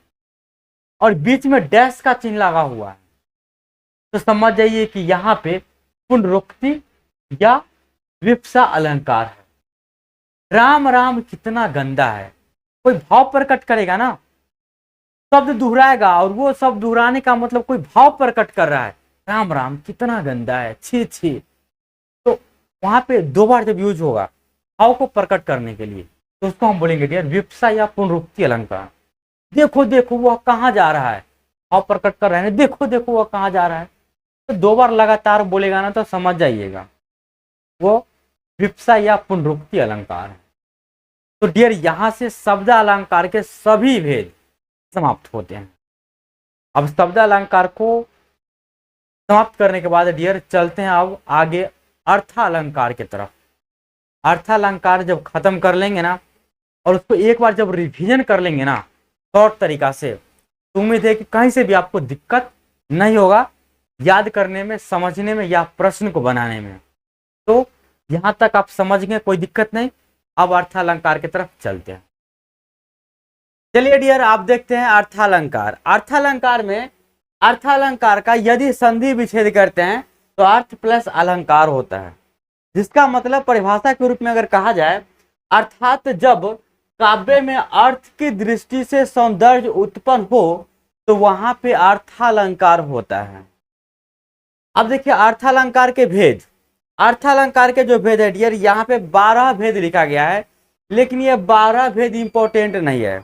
और बीच में डैश का चिन्ह लगा हुआ है। तो समझ जाइए कि यहाँ पे पुनरुक्ति या विप्सा अलंकार है। राम राम कितना गंदा है, कोई भाव प्रकट करेगा ना, शब्द दोहराएगा और वो शब्द दोहराने का मतलब कोई भाव प्रकट कर रहा है, राम राम कितना गंदा है, छी छी। तो वहां पे 2 बार जब यूज होगा भाव को प्रकट करने के लिए तो उसको हम बोलेंगे डियर विप्सा या पुनरुक्ति अलंकार। देखो देखो वह कहाँ जा रहा है, भाव प्रकट कर रहे हैं, देखो देखो वह कहाँ जा रहा है। तो 2 बार लगातार बोलेगा ना तो समझ जाइएगा वो विप्सा या पुनरुक्ति अलंकार है। तो डियर यहां से शब्द अलंकार के सभी भेद समाप्त होते हैं। अब शब्द अलंकार को समाप्त करने के बाद डियर चलते हैं अब आगे अर्थालंकार की तरफ। अर्थालंकार जब खत्म कर लेंगे ना और उसको एक बार जब रिवीजन कर लेंगे ना शॉर्ट तरीका से, तो उम्मीद है कि कहीं से भी आपको दिक्कत नहीं होगा याद करने में, समझने में या प्रश्न को बनाने में। तो यहां तक आप समझ गए, कोई दिक्कत नहीं। अब अर्थालंकार की तरफ चलते हैं। चलिए डियर, आप देखते हैं अर्थालंकार। अर्थालंकार में अर्थालंकार का यदि संधि विच्छेद करते हैं तो अर्थ प्लस अलंकार होता है, जिसका मतलब परिभाषा के रूप में अगर कहा जाए, अर्थात जब काव्य में अर्थ की दृष्टि से सौंदर्य उत्पन्न हो तो वहां पे अर्थालंकार होता है। अब देखिए अर्थालंकार के भेद, अर्थालंकार के जो भेद है डियर, यहाँ पे 12 भेद लिखा गया है, लेकिन ये 12 भेद इंपॉर्टेंट नहीं है।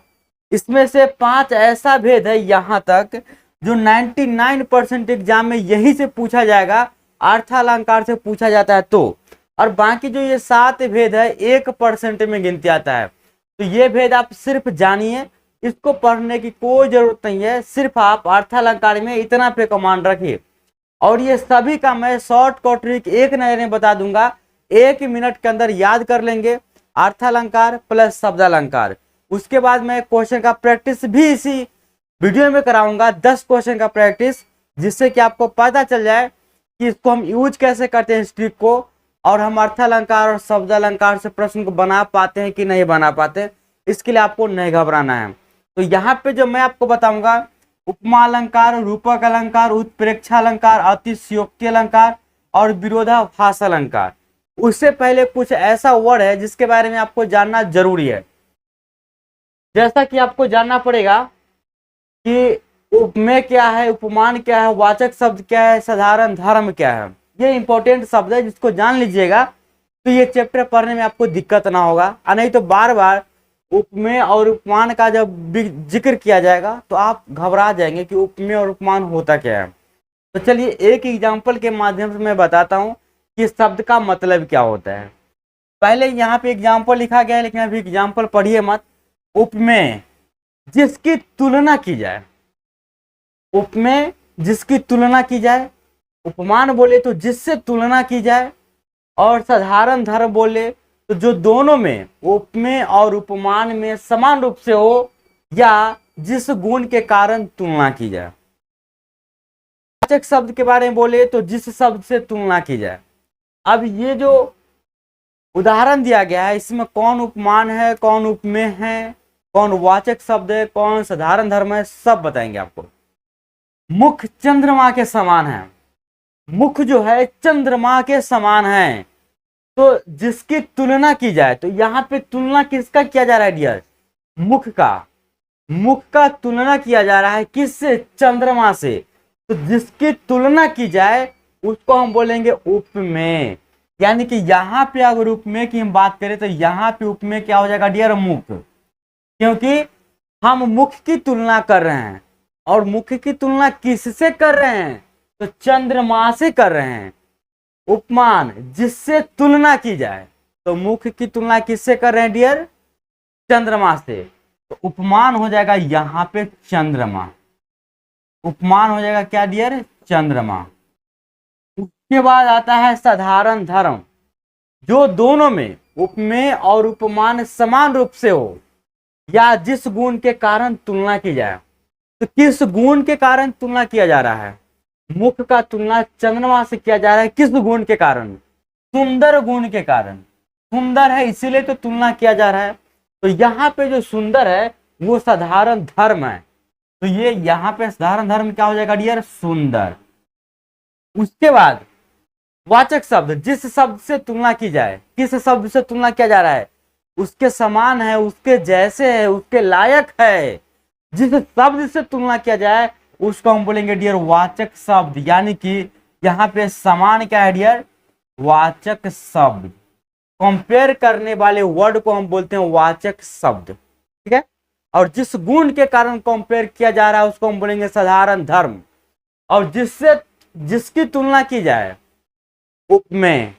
इसमें से 5 ऐसा भेद है यहाँ तक जो 99% एग्जाम में यही से पूछा जाएगा, अर्थालंकार से पूछा जाता है तो। और बाकी जो ये 7 भेद है 1% में गिनती आता है। तो ये भेद आप सिर्फ जानिए, इसको पढ़ने की कोई जरूरत नहीं है, सिर्फ आप अर्थालंकार में इतना पे कमांड रखिए। और ये सभी का मैं शॉर्टकट ट्रिक एक नजर में बता दूंगा, 1 मिनट के अंदर याद कर लेंगे अर्थालंकार प्लस शब्दालंकार। उसके बाद मैं क्वेश्चन का प्रैक्टिस भी इसी वीडियो में कराऊंगा, 10 क्वेश्चन का प्रैक्टिस, जिससे कि आपको पता चल जाए कि इसको हम यूज कैसे करते हैं इस ट्रिक को, और हम अर्थालंकार और शब्दालंकार से प्रश्न को बना पाते हैं कि नहीं बना पाते। इसके लिए आपको नहीं घबराना है। तो यहाँ पे जो मैं आपको बताऊंगा, उपमा अलंकार, रूपक अलंकार, उत्प्रेक्षालंकार, अतिशयोक्ति अलंकार और विरोधाभास अलंकार। उससे पहले कुछ ऐसा वर्ड है जिसके बारे में आपको जानना जरूरी है। जैसा कि आपको जानना पड़ेगा कि उपमेय क्या है, उपमान क्या है, वाचक शब्द क्या है, साधारण धर्म क्या है। ये इंपॉर्टेंट शब्द है, जिसको जान लीजिएगा तो ये चैप्टर पढ़ने में आपको दिक्कत ना होगा। और नहीं तो बार बार उपमेय और उपमान का जब जिक्र किया जाएगा तो आप घबरा जाएंगे कि उपमेय और उपमान होता क्या है। तो चलिए एक एग्जाम्पल के माध्यम से मैं बताता हूँ कि शब्द का मतलब क्या होता है। पहले यहाँ पे एग्जाम्पल लिखा गया है, लेकिन अभी एग्जाम्पल पढ़िए मत। उपमेय जिसकी तुलना की जाए, उपमेय जिसकी तुलना की जाए, उपमान बोले तो जिससे तुलना की जाए, और साधारण धर्म बोले तो जो दोनों में, उपमेय और उपमान में समान रूप से हो या जिस गुण के कारण तुलना की जाए। वाचक शब्द के बारे में बोले तो जिस शब्द से तुलना की जाए। अब ये जो उदाहरण दिया गया है, इसमें कौन उपमान है, कौन उपमेय है, कौन वाचक शब्द है, कौन साधारण धर्म है, सब बताएंगे आपको। मुख चंद्रमा के समान है, मुख जो है चंद्रमा के समान है, तो जिसकी तुलना की जाए, तो यहाँ पे तुलना किसका किया जा रहा है डियर? मुख का। मुख का तुलना किया जा रहा है किससे? चंद्रमा से। तो जिसकी तुलना की जाए उसको हम बोलेंगे उपमेय। यानी कि यहाँ पे अगर उपमेय की हम बात करें तो यहाँ पे उपमेय क्या हो जाएगा डियर? मुख। क्योंकि हम मुख की तुलना कर रहे हैं, और मुख की तुलना किससे कर रहे हैं? तो चंद्रमा से कर रहे हैं। उपमान जिससे तुलना की जाए, तो मुख की तुलना किससे कर रहे हैं डियर? चंद्रमा से। तो उपमान हो जाएगा यहाँ पे चंद्रमा। उपमान हो जाएगा क्या डियर? चंद्रमा। उसके बाद आता है साधारण धर्म, जो दोनों में उपमेय और उपमान समान रूप से हो या जिस गुण के कारण तुलना की जाए। तो किस गुण के कारण तुलना किया जा रहा है? मुख का तुलना चंद्रमा से किया जा रहा है। किस गुण के कारण? सुंदर गुण के कारण। सुंदर है इसीलिए तो तुलना किया जा रहा है। तो यहाँ पे जो सुंदर है वो साधारण धर्म है, तो ये यहाँ पे साधारण धर्म क्या हो जाएगा डियर? सुंदर। उसके बाद वाचक शब्द, जिस शब्द से तुलना की जाए, किस शब्द से तुलना किया जा रहा है? उसके समान है, उसके जैसे है, उसके लायक है। जिस शब्द से तुलना किया जाए उसको हम बोलेंगे डियर वाचक शब्द। यानी कि यहाँ पे समान क्या है डियर? वाचक शब्द। कंपेयर करने वाले वर्ड को हम बोलते हैं वाचक शब्द, ठीक है। और जिस गुण के कारण कंपेयर किया जा रहा है उसको हम बोलेंगे साधारण धर्म। और जिसकी तुलना की जाए उपमेय,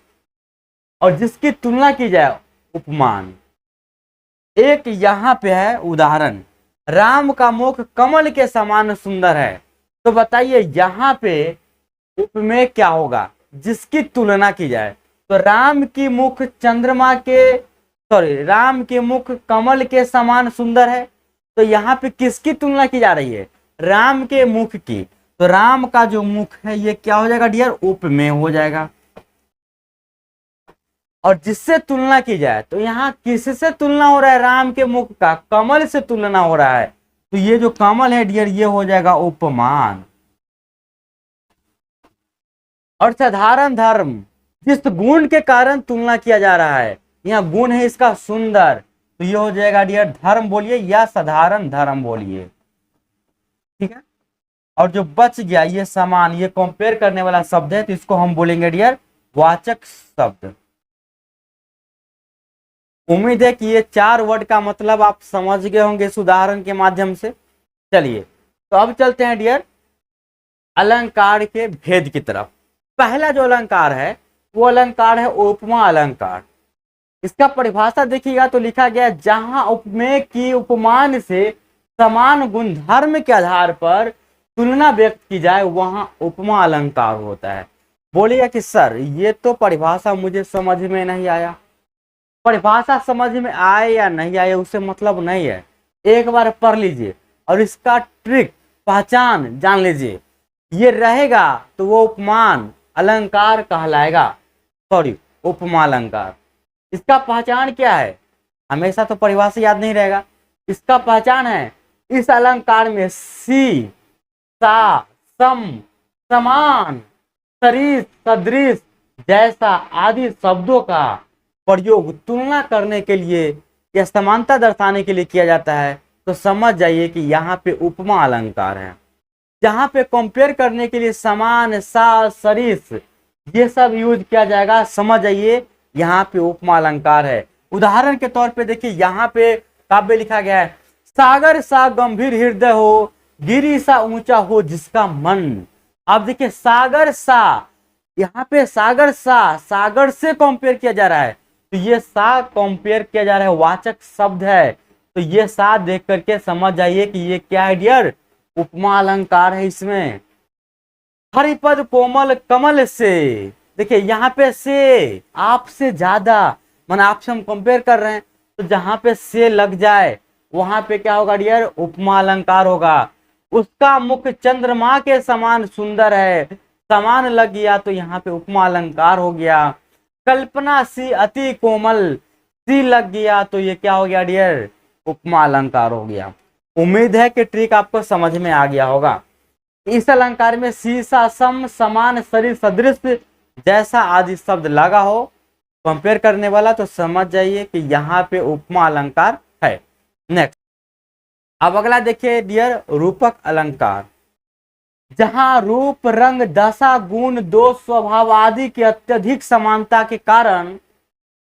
और जिसकी तुलना की जाए उपमान। एक यहाँ पे है उदाहरण, राम का मुख कमल के समान सुंदर है। तो बताइए यहाँ पे उपमेय क्या होगा? जिसकी तुलना की जाए। तो राम की मुख राम के मुख कमल के समान सुंदर है। तो यहाँ पे किसकी तुलना की जा रही है? राम के मुख की। तो राम का जो मुख है ये क्या हो जाएगा डियर, उपमेय हो जाएगा। और जिससे तुलना की जाए तो यहाँ किससे तुलना हो रहा है, राम के मुख का कमल से तुलना हो रहा है, तो ये जो कमल है डियर ये हो जाएगा उपमान। और साधारण धर्म, जिस गुण के कारण तुलना किया जा रहा है, यहाँ गुण है इसका सुंदर, तो ये हो जाएगा डियर धर्म बोलिए या साधारण धर्म बोलिए, ठीक है। और जो बच गया ये समान, ये कंपेयर करने वाला शब्द है, तो इसको हम बोलेंगे डियर वाचक शब्द। उम्मीद है कि ये 4 वर्ड का मतलब आप समझ गए होंगे इस उदाहरण के माध्यम से। चलिए तो अब चलते हैं डियर अलंकार के भेद की तरफ। पहला जो अलंकार है वो अलंकार है उपमा अलंकार। इसका परिभाषा देखिएगा तो लिखा गया है, जहां उपमेय की उपमान से समान गुणधर्म के आधार पर तुलना व्यक्त की जाए वहां उपमा अलंकार होता है। बोलिएगा कि सर ये तो परिभाषा मुझे समझ में नहीं आया। परिभाषा समझ में आए या नहीं आए उससे मतलब नहीं है, एक बार पढ़ लीजिए और इसका ट्रिक पहचान जान लीजिए, ये रहेगा तो वो उपमान अलंकार कहलाएगा, सॉरी उपमा अलंकार। इसका पहचान क्या है, हमेशा तो परिभाषा याद नहीं रहेगा। इसका पहचान है इस अलंकार में सी, सा, सम, समान, सरिस, सदृश, जैसा आदि शब्दों का प्रयोग तुलना करने के लिए या समानता दर्शाने के लिए किया जाता है। तो समझ जाइए कि यहाँ पे उपमा अलंकार है। जहाँ पे कंपेयर करने के लिए समान, सा, सरिस ये सब यूज किया जाएगा, समझ जाइए यहाँ पे उपमा अलंकार है। उदाहरण के तौर पे देखिए यहाँ पे काव्य लिखा गया है, सागर सा गंभीर हृदय हो, गिरी सा ऊंचा हो जिसका मन। अब देखिए सागर सा, यहाँ पे सागर सा, सागर से कंपेयर किया जा रहा है, तो ये सा कंपेयर किया जा रहा है, वाचक शब्द है, तो ये सा देख करके समझ जाइए कि ये क्या है डियर, उपमा अलंकार है। इसमें हरिपद कोमल कमल से, देखिए यहाँ पे से आपसे ज्यादा, मन आपसे हम कंपेयर कर रहे हैं, तो जहां पे से लग जाए वहां पे क्या होगा डियर, उपमा अलंकार होगा। उसका मुख चंद्रमा के समान सुंदर है, समान लग गया तो यहाँ पे उपमा अलंकार हो गया। कल्पना सी अति कोमल, सी लग गया तो ये क्या हो गया डियर, उपमा अलंकार हो गया। उम्मीद है कि ट्रिक आपको समझ में आ गया होगा। इस अलंकार में शीशा, सम, समान, सरिस, सदृश, जैसा आदि शब्द लगा हो कंपेयर करने वाला, तो समझ जाइए कि यहाँ पे उपमा अलंकार है। नेक्स्ट, अब अगला देखिए डियर रूपक अलंकार। जहां रूप, रंग, दशा, गुण, दोष, स्वभाव आदि की अत्यधिक समानता के कारण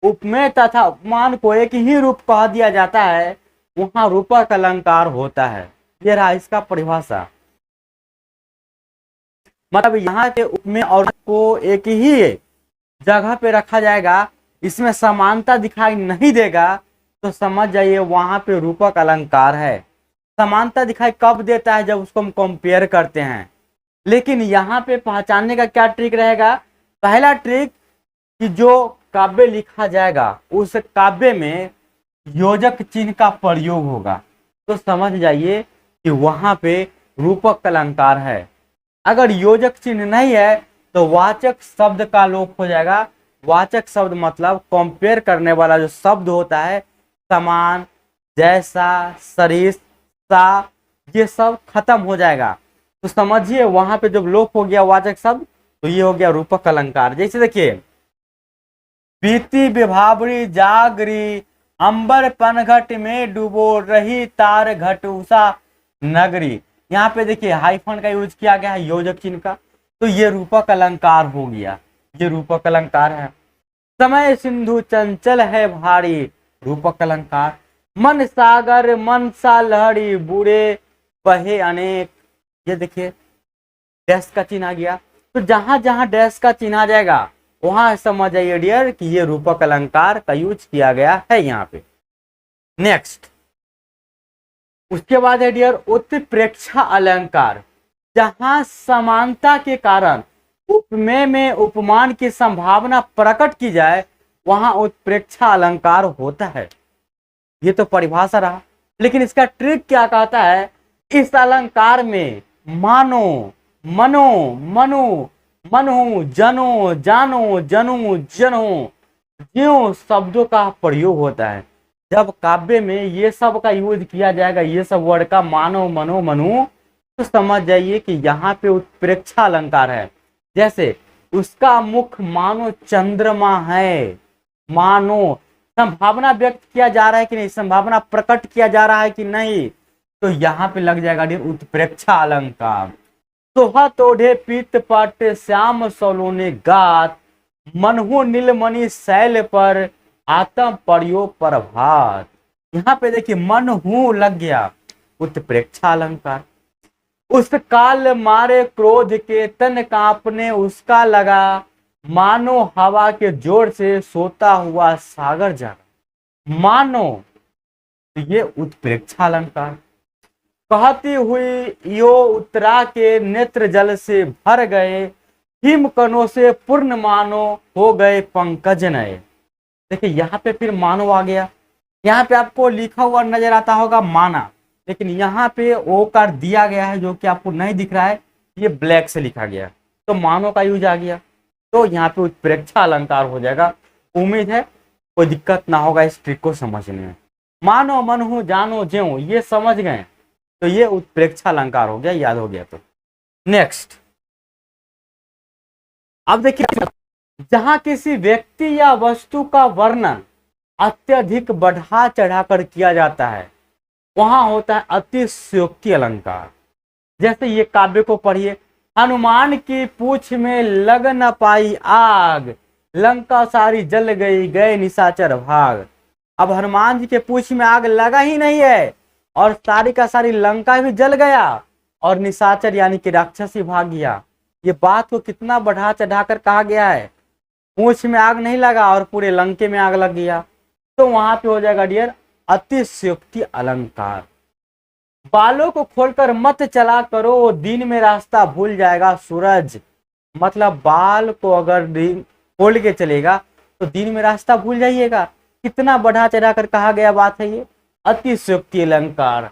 उपमेय तथा उपमान को एक ही रूप कह दिया जाता है, वहां रूपक अलंकार होता है। ये रहा इसका परिभाषा, मतलब यहाँ के उपमेय और को एक ही जगह पे रखा जाएगा, इसमें समानता दिखाई नहीं देगा, तो समझ जाइए वहां पे रूपक अलंकार है। समानता दिखाई कब देता है, जब उसको हम कंपेयर करते हैं। लेकिन यहाँ पे पहचानने का क्या ट्रिक रहेगा, पहला ट्रिक कि जो काव्य लिखा जाएगा उस काव्य में योजक चिन्ह का प्रयोग होगा, तो समझ जाइए कि वहां पे रूपक अलंकार है। अगर योजक चिन्ह नहीं है तो वाचक शब्द का लोप हो जाएगा। वाचक शब्द मतलब कंपेयर करने वाला जो शब्द होता है, समान, जैसा, सरिस, सा, ये सब खत्म हो जाएगा। तो समझिए वहां पे जब लोप हो गया वाचक शब्द, तो ये हो गया रूपक अलंकार। जैसे देखिए, बीती विभावरी जागरी, अंबर पनघट में डूबो रही तार घट उषा नगरी। यहाँ पे देखिए हाइफन का यूज किया गया है योजक चिन्ह का, तो ये रूपक अलंकार हो गया, ये रूपक अलंकार है। समय सिंधु चंचल है भारी, रूपक अलंकार। मन सागर मन सा लहरी, बूढ़े बहे अनेक, ये देखिए डैश का चिन्ह आ गया। तो जहां जहां डैश का चिन्ह आ जाएगा वहां समझ जाइए डियर कि ये रूपक अलंकार का यूज किया गया है यहाँ पे। नेक्स्ट, उसके बाद है डियर उत्प्रेक्षा अलंकार। जहां समानता के कारण उपमेय में उपमान की संभावना प्रकट की जाए वहां उत्प्रेक्षा अलंकार होता है। ये तो परिभाषा रहा, लेकिन इसका ट्रिक क्या कहता है, इस अलंकार में मानो मनो, मनु, मनहु, जनो, जानो, जनू, जनो, ज्यों शब्दों का प्रयोग होता है। जब काव्य में ये सब का यूज किया जाएगा, ये सब वर्ड का, मानो, मनो, मनु, तो समझ जाइए कि यहाँ पे उत्प्रेक्षा अलंकार है। जैसे उसका मुख मानो चंद्रमा है, मानो संभावना व्यक्त किया जा रहा है कि नहीं, संभावना प्रकट किया जा रहा है कि नहीं, तो यहाँ पे लग जाएगा डियर उत्प्रेक्षा अलंकार। सोहत ओढ़े पीत पट श्याम सलोने गात, मनहु नीलमणि शैल पर आत्म प्रयोग प्रभात। यहाँ पे देखिए मनहु लग गया, उत्प्रेक्षा अलंकार। उस काल मारे क्रोध के तन कांपने उसका लगा, मानो हवा के जोर से सोता हुआ सागर जागा। मानो, तो ये उत्प्रेक्षा अलंकार। कहती हुई यो उत्तरा के नेत्र जल से भर गए, हिम कणों से पूर्ण मानो हो गए पंकज नए। देखिए यहाँ पे फिर मानो आ गया। यहाँ पे आपको लिखा हुआ नजर आता होगा माना, लेकिन यहाँ पे ओ कर दिया गया है जो कि आपको नहीं दिख रहा है, ये ब्लैक से लिखा गया, तो मानो का यूज आ गया, तो यहाँ पे उत्प्रेक्षा अलंकार हो जाएगा। उम्मीद है कोई दिक्कत ना होगा इस ट्रिक को समझने में। मानो, मनहु, जानो, ज्यों, ये समझ गए तो ये उत्प्रेक्षा अलंकार हो गया, याद हो गया तो। नेक्स्ट, अब देखिए, जहां किसी व्यक्ति या वस्तु का वर्णन अत्यधिक बढ़ा चढ़ाकर किया जाता है, वहां होता है अतिशयोक्ति अलंकार। जैसे ये काव्य को पढ़िए, हनुमान की पूछ में लग न पाई आग, लंका सारी जल गई गए निशाचर भाग। अब हनुमान जी के पूछ में आग लगा ही नहीं है और सारी का सारी लंका भी जल गया और निशाचर यानी कि राक्षस ही भाग गया। ये बात को कितना बढ़ा चढ़ाकर कहा गया है, पूछ में आग नहीं लगा और पूरे लंके में आग लग गया, तो वहां पे हो जाएगा डियर अतिशयोक्ति अलंकार। बालों को खोलकर मत चला करो, दिन में रास्ता भूल जाएगा सूरज। मतलब बाल को अगर दिन खोल के चलेगा तो दिन में रास्ता भूल जाइएगा। कितना बढ़ा चढ़ा कर कहा गया बात है ये, अतिशयोक्ति अलंकार।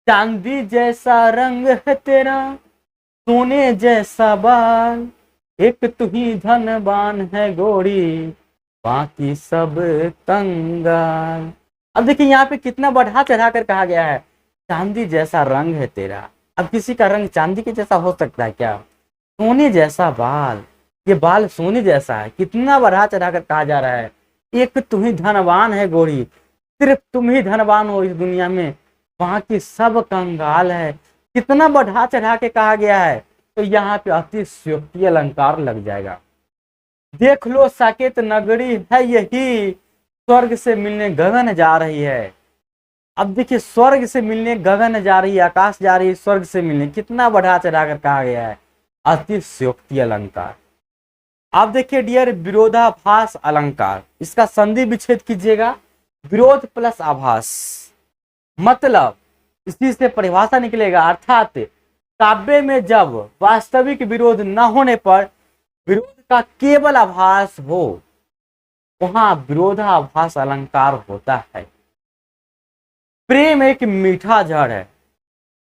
चांदी जैसा रंग है तेरा, सोने जैसा बाल, एक तू ही धनवान है गोरी, बाकी सब कंगाल। अब देखिए यहाँ पे कितना बढ़ा चढ़ा कर कहा गया है, चांदी जैसा रंग है तेरा। अब किसी का रंग चांदी के जैसा हो सकता है क्या? सोने जैसा बाल, ये बाल सोने जैसा है। कितना बढ़ा चढ़ा कर कहा जा रहा है, एक तुम ही धनवान है गोरी, सिर्फ तुम ही धनवान हो इस दुनिया में, बाकी सब कंगाल है। कितना बढ़ा चढ़ा के कहा गया है, तो यहाँ पे अतिशयोक्ति अलंकार लग जाएगा। देख लो साकेत नगरी है यही, स्वर्ग से मिलने गगन जा रही है। अब देखिए स्वर्ग से मिलने गगन जा रही है, आकाश जा रही है स्वर्ग से मिलने, कितना बढ़ा चढ़ाकर कहा गया है, अतिशयोक्ति अलंकार। अब देखिए डियर विरोधाभास अलंकार, इसका संधि विच्छेद कीजिएगा, विरोध प्लस आभास। मतलब इसी से परिभाषा निकलेगा, अर्थात काव्य में जब वास्तविक विरोध न होने पर विरोध का केवल आभास हो, वहां विरोधाभास अलंकार होता है। प्रेम एक मीठा जहर है,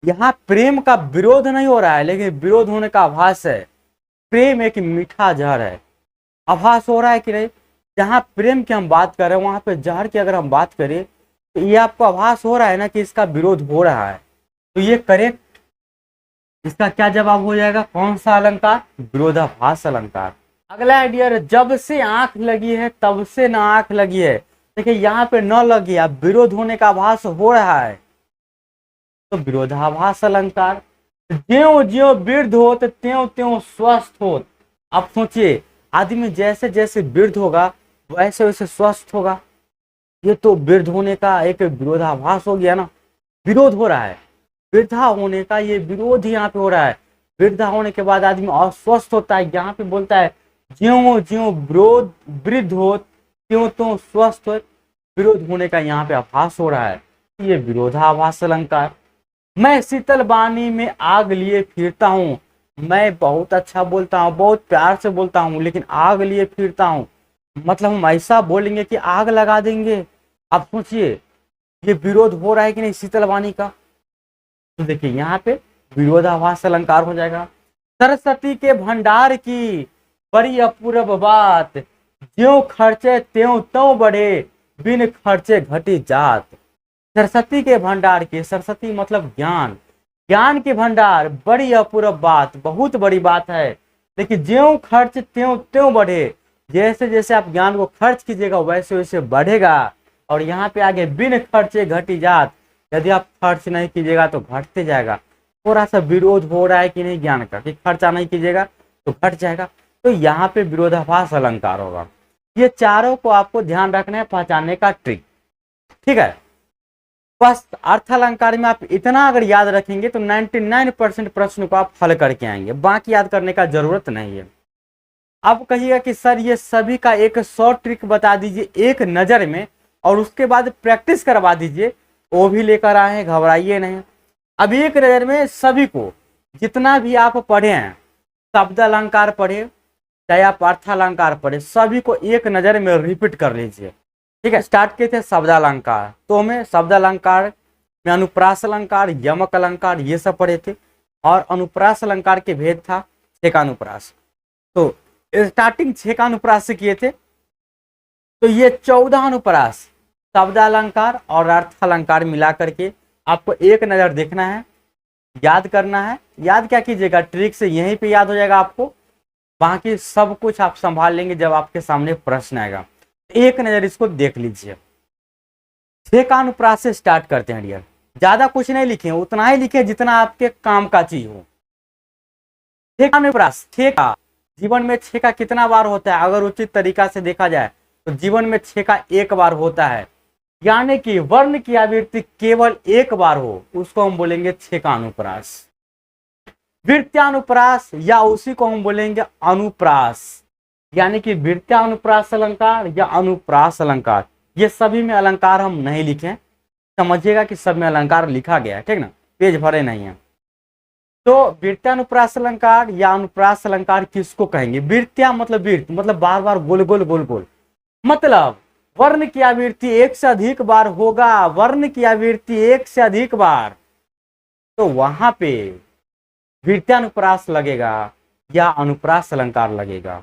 यहां प्रेम का विरोध नहीं हो रहा है लेकिन विरोध होने का आभास है। प्रेम एक मीठा जहर है, आभास हो रहा है कि नहीं? जहां प्रेम की हम बात कर रहे हैं वहां पे जहर की अगर हम बात करें तो ये आपको आभास हो रहा है ना कि इसका विरोध हो रहा है, तो ये करेक्ट। इसका क्या जवाब हो जाएगा, कौन सा अलंकार? विरोधाभास अलंकार। अगला है डियर, जब से आंख लगी है तब से ना आंख लगी है। देखिए यहाँ पे न लगी, अब विरोध होने का आभास हो रहा है, तो विरोधाभास अलंकार। ज्यों ज्यों वृद्ध होत त्यों त्यों स्वस्थ होत। आप सोचिए, आदमी जैसे जैसे वृद्ध होगा वैसे वैसे स्वस्थ होगा, ये तो वृद्ध होने का एक विरोधाभास हो गया ना। विरोध हो रहा है, वृद्धा होने का ये विरोध यहाँ पे हो रहा है। वृद्धा होने के बाद आदमी अस्वस्थ होता है, यहाँ पे बोलता है ज्यों ज्यों वृद्ध हो त्यों त्यों स्वस्थ हो, विरोध होने का यहाँ पे आभास हो रहा है, ये विरोधाभास अलंकार। मैं शीतल बानी में आग लिए फिरता हूँ, मैं बहुत अच्छा बोलता हूँ, बहुत प्यार से बोलता हूँ, लेकिन आग लिए फिरता हूँ, मतलब हम ऐसा बोलेंगे कि आग लगा देंगे। आप सोचिए ये विरोध हो रहा है कि नहीं शीतल वाणी का, तो देखिए यहाँ पे विरोधाभास अलंकार हो जाएगा। सरस्वती के भंडार की बड़ी अपूर्व बात, ज्यों खर्चे त्यों त्यों बढ़े, बिन खर्चे घटी जात। सरस्वती के भंडार की, सरस्वती मतलब ज्ञान, ज्ञान के भंडार बड़ी अपूर्व बात, बहुत बड़ी बात है, लेकिन ज्यों खर्च त्यों त्यों बढ़े, जैसे जैसे आप ज्ञान को खर्च कीजिएगा वैसे वैसे बढ़ेगा। और यहाँ पे आगे बिन खर्चे घटी जात, यदि आप खर्च नहीं कीजिएगा तो घटते जाएगा। थोड़ा सा विरोध हो रहा है कि नहीं ज्ञान का, कि खर्चा नहीं कीजिएगा तो घट जाएगा, तो यहाँ पे विरोधाभास अलंकार होगा। ये चारों को आपको ध्यान रखना है, पहचानने का ट्रिक, ठीक है। बस अर्थ अलंकार में आप इतना अगर याद रखेंगे तो 99% प्रश्न को आप हल करके आएंगे, बाकी याद करने का जरूरत नहीं है। अब कहिएगा कि सर ये सभी का एक शॉर्ट ट्रिक बता दीजिए एक नजर में, और उसके बाद प्रैक्टिस करवा दीजिए, वो भी लेकर आए हैं, घबराइए नहीं। अब एक नजर में सभी को, जितना भी आप पढ़े हैं, शब्द अलंकार पढ़े चाहे आप अर्थ अलंकार पढ़े, सभी को एक नजर में रिपीट कर लीजिए, ठीक है। स्टार्ट किए थे शब्द अलंकार, तो हमें शब्द अलंकार में अनुप्रास अलंकार, यमक अलंकार ये सब पढ़े थे, और अनुप्रास अलंकार के भेद था छेकानुप्रास। तो स्टार्टिंग छेकानुप्रास से किए थे, तो ये 14 अनुप्रास शब्द अलंकार और अर्थ अलंकार मिला करके आपको एक नजर देखना है, याद करना है। याद क्या कीजिएगा, ट्रिक से यहीं पे याद हो जाएगा आपको, बाकी सब कुछ आप संभाल लेंगे जब आपके सामने प्रश्न आएगा। एक नजर इसको देख लीजिए। छेकानुप्रास से स्टार्ट करते हैं डियर, ज्यादा कुछ नहीं लिखे, उतना ही लिखे जितना आपके काम का चीज हो। छेकानुप्रास, छेका जीवन में छेका कितना बार होता है, अगर उचित तरीका से देखा जाए तो जीवन में छेका एक बार होता है, यानी कि वर्ण की आवृत्ति केवल एक बार हो, उसको हम बोलेंगे छेकानुप्रास। वृत्यानुप्रास या उसी को हम बोलेंगे अनुप्रास, यानी कि वृत्यानुप्रास अलंकार या अनुप्रास अलंकार, ये सभी में अलंकार हम नहीं लिखे, समझिएगा कि सब में अलंकार लिखा गया है, ठीक ना, पेज भरे नहीं है। तो वृत्यानुप्रास अलंकार या अनुप्रास अलंकार किसको कहेंगे? वृत्या मतलब वृत्त, मतलब बार बार गोल गोल गोल गोल, मतलब वर्ण की आवृत्ति एक से अधिक बार होगा, वर्ण की आवृत्ति एक से अधिक बार, तो वहां पे वृत्यानुप्रास लगेगा या अनुप्रास अलंकार लगेगा।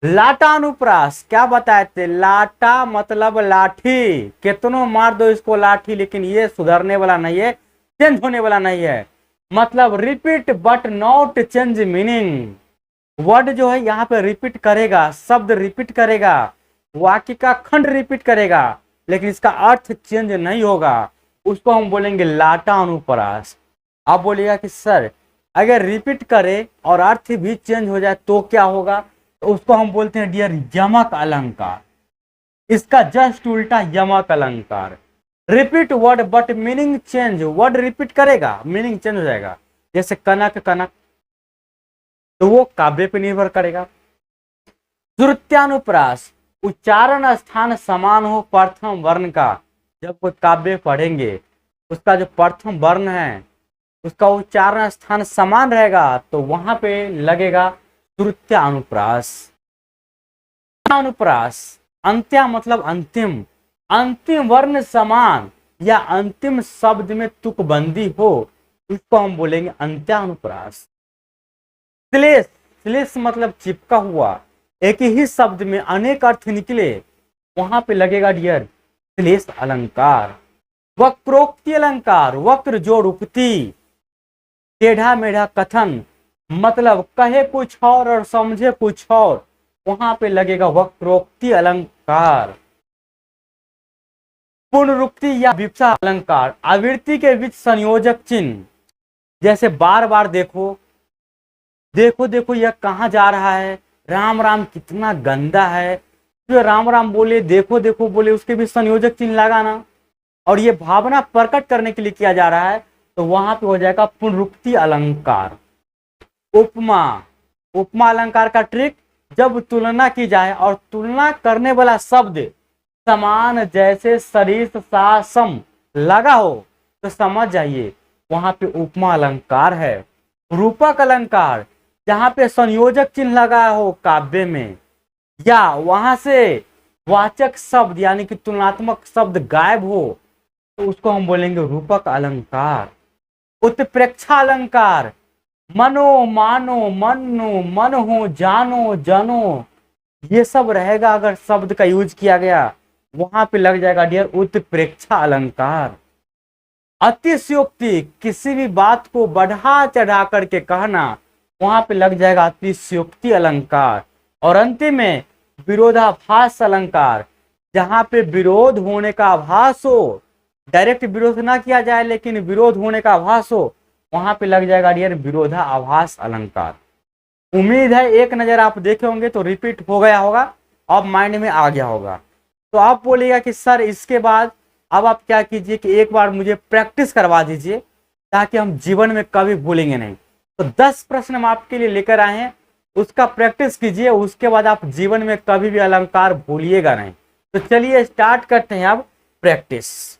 लाटा अनुप्रास क्या बताए थे? लाटा मतलब लाठी, कितनों मार दो इसको लाठी, लेकिन ये सुधरने वाला नहीं है, चेंज होने वाला नहीं है, मतलब repeat but not change meaning. Word जो है यहाँ पे रिपीट करेगा, शब्द रिपीट करेगा, वाक्य का खंड रिपीट करेगा, लेकिन इसका अर्थ चेंज नहीं होगा, उसको हम बोलेंगे लाटा अनुप्रास। आप बोलिएगा कि सर अगर रिपीट करे और अर्थ भी चेंज हो जाए तो क्या होगा? तो उसको हम बोलते हैं डियर यमक अलंकार, इसका जस्ट उल्टा यमक अलंकार। Repeat word but meaning change, word repeat करेगा मीनिंग चेंज हो जाएगा, जैसे कनक कनक, तो वो काव्य पे निर्भर करेगा। श्रुत्यानुप्रास, उच्चारण स्थान समान हो प्रथम वर्ण का, जब कोई काव्य पढ़ेंगे उसका जो प्रथम वर्ण है उसका उच्चारण स्थान समान रहेगा, तो वहां पे लगेगा श्रुत्यानुप्रास। अनुप्रास, अंत्या मतलब अंतिम, अंतिम वर्ण समान या अंतिम शब्द में तुकबंदी हो, उसको हम बोलेंगे अंत्यानुप्रास। श्लेष, श्लेष मतलब चिपका हुआ, एक ही शब्द में अनेक अर्थ निकले, वहां पे लगेगा डियर श्लेष अलंकार। वक्रोक्ति अलंकार, वक्र जोड़ उक्ति, टेढ़ा मेढ़ा कथन, मतलब कहे कुछ और समझे कुछ और, वहां पे लगेगा वक्रोक्ति अलंकार। पुनरुक्ति या विवक्षा अलंकार, आवृत्ति के बीच संयोजक चिन्ह, जैसे बार बार देखो देखो देखो यह कहां जा रहा है, राम राम कितना गंदा है, तो राम राम बोले देखो देखो बोले, उसके बीच संयोजक चिन्ह लगाना, और ये भावना प्रकट करने के लिए किया जा रहा है, तो वहां पे हो जाएगा पुनरुक्ति अलंकार। उपमा, उपमा अलंकार का ट्रिक, जब तुलना की जाए और तुलना करने वाला शब्द समान जैसे सरिस सा सम लगा हो तो समझ जाइए वहां पे उपमा अलंकार है। रूपक अलंकार, जहां पे संयोजक चिन्ह लगा हो काव्य में, या वहां से वाचक शब्द यानी कि तुलनात्मक शब्द गायब हो, तो उसको हम बोलेंगे रूपक अलंकार। उत्प्रेक्षा अलंकार, मनो मानो मनु मन हो जानो जनो, ये सब रहेगा अगर शब्द का यूज किया गया, वहां पे लग जाएगा डियर उत्प्रेक्षा अलंकार। अतिशयोक्ति, किसी भी बात को बढ़ा चढ़ा करके कहना, वहां पे लग जाएगा अतिशयोक्ति अलंकार। और अंतिम में विरोधाभास अलंकार, जहां पे विरोध होने का आभास हो, डायरेक्ट विरोध ना किया जाए लेकिन विरोध होने का आभास हो, वहां पे लग जाएगा डियर विरोधाभास अलंकार। उम्मीद है एक नजर आप देखे होंगे तो रिपीट हो गया होगा, अब माइंड में आ गया होगा। तो आप बोलिएगा कि सर इसके बाद अब आप क्या कीजिए कि एक बार मुझे प्रैक्टिस करवा दीजिए, ताकि हम जीवन में कभी भूलेंगे नहीं। तो 10 प्रश्न हम आपके लिए लेकर आए हैं, उसका प्रैक्टिस कीजिए, उसके बाद आप जीवन में कभी भी अलंकार भूलिएगा नहीं। तो चलिए स्टार्ट करते हैं अब प्रैक्टिस।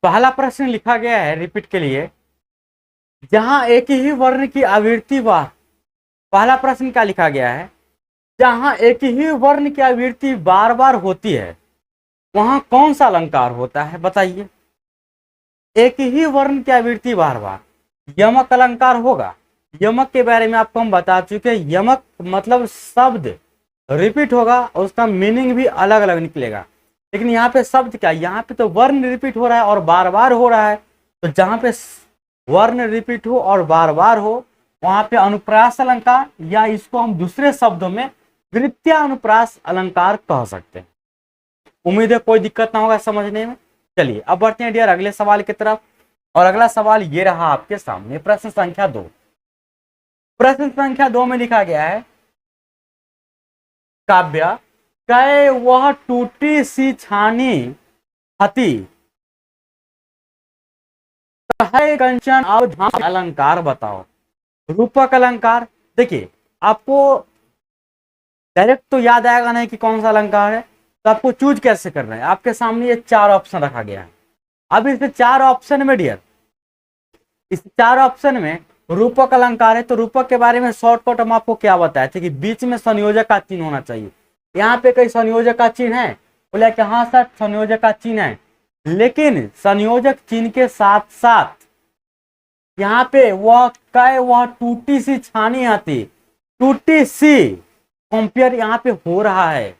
पहला प्रश्न लिखा गया है रिपीट के लिए, जहां एक ही वर्ण की आवृत्ति बार, पहला प्रश्न क्या लिखा गया है, जहां एक ही वर्ण की आवृत्ति बार बार होती है वहां कौन सा अलंकार होता है, बताइए। एक ही वर्ण की आवृत्ति बार बार, यमक अलंकार होगा। यमक के बारे में आपको हम बता चुके हैं, यमक मतलब शब्द रिपीट होगा और उसका मीनिंग भी अलग अलग निकलेगा। लेकिन यहाँ पे शब्द क्या, यहाँ पे तो वर्ण रिपीट हो रहा है और बार बार हो रहा है। तो जहां पे वर्ण रिपीट हो और बार बार हो, वहां पे अनुप्रास अलंकार, या इसको हम दूसरे शब्दों में वृत्त्यानुप्रास अलंकार कह सकते हैं। उम्मीद है कोई दिक्कत ना होगा समझने में। चलिए अब बढ़ते हैं डियर अगले सवाल की तरफ, और अगला सवाल ये रहा आपके सामने, प्रश्न संख्या 2। प्रश्न संख्या 2 में लिखा गया है, काव्य कै वह टूटी सी छानी हती कहे कंचन अवधान, अलंकार बताओ। रूपक अलंकार, देखिए आपको डायरेक्ट तो याद आएगा नहीं कि कौन सा अलंकार है, तो आपको चूज कैसे करना है। आपके सामने ये 4 ऑप्शन रखा गया है। अब इस 4 ऑप्शन में डियर, इस 4 ऑप्शन में रूपक अलंकार है। तो रूपक के बारे में शॉर्टकट हम आपको क्या बताए थे कि बीच में संयोजक का चिन्ह होना चाहिए। यहाँ पे कई संयोजक का चिन्ह है, बोले कि हाँ सर संयोजक का चिन्ह है, लेकिन संयोजक चिन्ह के साथ साथ यहाँ पे वह टूटी सी छानी आती, टूटी सी कंपेयर यहाँ पे हो रहा है।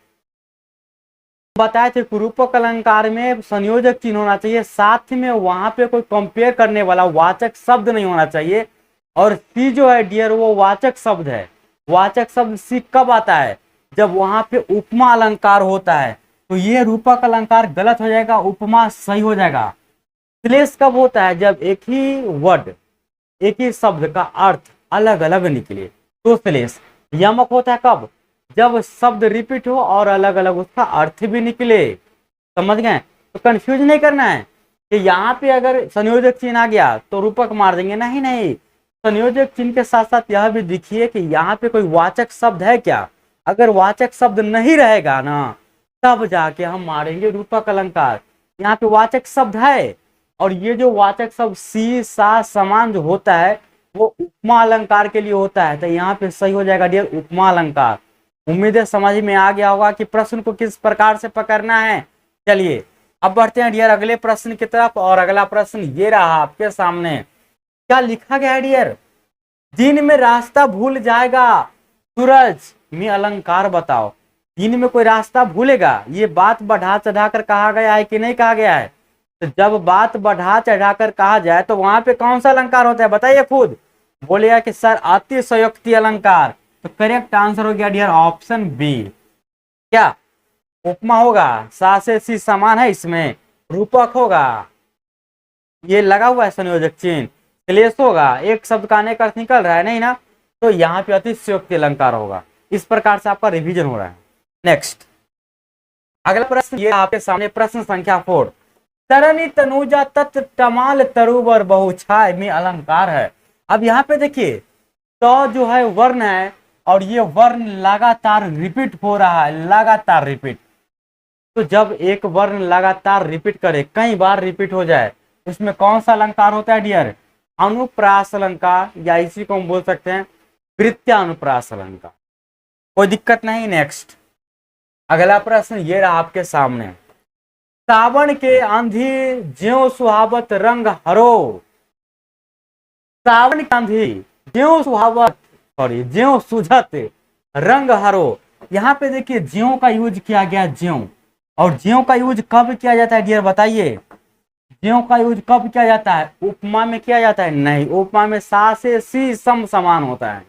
बताए थे रूपक अलंकार में संयोजक चिन्ह होना चाहिए, साथ में वहां पे कोई कंपेयर करने वाला वाचक शब्द नहीं होना चाहिए। और सी जो है डियर वो वाचक शब्द है। वाचक शब्द सी कब आता है, जब वहां पे उपमा अलंकार होता है। तो ये रूपक अलंकार गलत हो जाएगा, उपमा सही हो जाएगा। श्लेष कब होता है, जब एक ही वर्ड, एक ही शब्द का अर्थ अलग अलग निकले, तो श्लेष। यमक होता है कब, जब शब्द रिपीट हो और अलग अलग उसका अर्थ भी निकले। समझ गए। तो कंफ्यूज नहीं करना है कि यहाँ पे अगर संयोजक चिन्ह आ गया तो रूपक मार देंगे, नहीं नहीं। संयोजक चिन्ह के साथ साथ यह भी देखिए कि यहाँ पे कोई वाचक शब्द है क्या। अगर वाचक शब्द नहीं रहेगा ना, तब जाके हम मारेंगे रूपक अलंकार। यहाँ पे वाचक शब्द है, और ये जो वाचक शब्द सी सा समान जो होता है वो उपमा अलंकार के लिए होता है। तो यहाँ पे सही हो जाएगा डियर उपमा अलंकार। उम्मीद है समझ में आ गया होगा कि प्रश्न को किस प्रकार से पकड़ना है। चलिए अब बढ़ते हैं डियर अगले प्रश्न की तरफ, और अगला प्रश्न ये रहा आपके सामने। क्या लिखा गया है डियर, दिन में रास्ता भूल जाएगा सूरज में अलंकार बताओ। दिन में कोई रास्ता भूलेगा, ये बात बढ़ा चढ़ाकर कहा गया है कि नहीं कहा गया है। तो जब बात बढ़ा चढ़ाकर कहा जाए तो वहां पे कौन सा अलंकार होता है, बताइए खुद। बोलेगा कि सर अतिशयोक्ति अलंकार। तो करेक्ट आंसर हो गया डियर ऑप्शन बी। क्या उपमा होगा, सा से सी समान है, इसमें रूपक होगा, ये लगा हुआ है संयोजक चिन्ह, क्लेश होगा, एक शब्द का अनेक अर्थ निकल रहा है, नहीं ना। तो यहाँ पे अतिशयोक्ति अलंकार होगा। इस प्रकार से आपका रिवीजन हो रहा है। नेक्स्ट अगला प्रश्न ये आपके सामने, प्रश्न संख्या 4। तरनी तनुजा तत् तमाल तरुवर बहुछाय में अलंकार है। अब यहाँ पे देखिए तो जो है वर्ण है, और ये वर्ण लगातार रिपीट हो रहा है, लगातार रिपीट। तो जब एक वर्ण लगातार रिपीट करे, कई बार रिपीट हो जाए, उसमें कौन सा अलंकार होता है डियर, अनुप्रास अलंकार, या इसी को हम बोल सकते हैं वृत्त्यानुप्रास अलंकार। कोई दिक्कत नहीं। नेक्स्ट अगला प्रश्न ये रहा आपके सामने। सावन के आंधी ज्यों सुहावत रंग हरो सावन की आंधी ज्यों सुहावत, सॉरी ज्यों सुझत रंग हरो। यहाँ पे देखिए ज्यों का यूज किया गया, ज्यों। और ज्यों का यूज कब किया जाता है डियर बताइए? ज्यों का यूज कब किया जाता है? उपमा में किया जाता है? नहीं, उपमा में सा से सी सम समान होता है।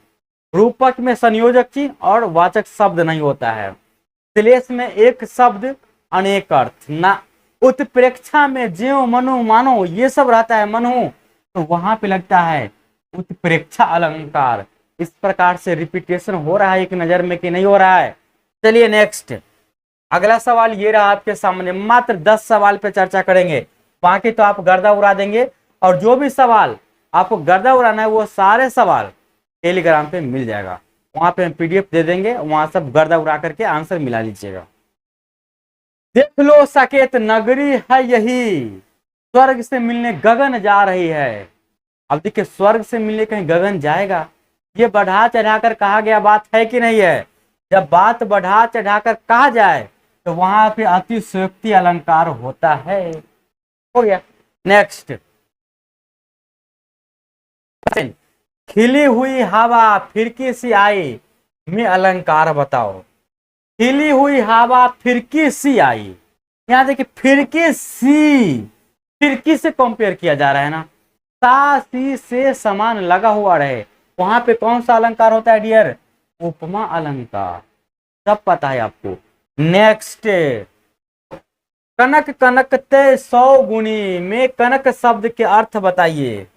रूपक में संयोजक चिन्ह और वाचक शब्द नहीं होता है। श्लेष में एक शब्द अनेक अर्थ ना। उत्प्रेक्षा में ज्यों मनु मानो ये सब रहता है, मनु, तो वहां पे लगता है उत्प्रेक्षा अलंकार। इस प्रकार से रिपीटेशन हो रहा है एक नजर में कि नहीं हो रहा है? चलिए नेक्स्ट, अगला सवाल ये रहा आपके सामने। मात्र 10 सवाल पे चर्चा करेंगे, बाकी तो आप गर्दा उड़ा देंगे। और जो भी सवाल आपको गर्दा उड़ाना है वो सारे सवाल टेलीग्राम पे मिल जाएगा, वहां पे हम पीडीएफ दे देंगे, वहां सब गर्दा उड़ा करके आंसर मिला लीजिएगा। देख लो साकेत नगरी है यही, स्वर्ग से मिलने गगन जा रही है। अब देखिए स्वर्ग से मिलने कहीं गगन जाएगा? ये बढ़ा चढ़ाकर कहा गया बात है कि नहीं है? जब बात बढ़ा चढ़ाकर कहा जाए तो वहां पे अतिशयोक्ति अलंकार होता है। हो गया। नेक्स्ट, खिली हुई हवा फिरकी सी आई में अलंकार बताओ। खिली हुई हवा फिरकी सी आई, यहाँ देखिए फिरकी सी, फिरकी से कंपेयर किया जा रहा है ना, सा सी से समान लगा हुआ रहे, वहां पे कौन सा अलंकार होता है डियर? उपमा अलंकार। सब पता है आपको। नेक्स्ट, कनक कनक ते 100 गुणी में कनक शब्द के अर्थ बताइए।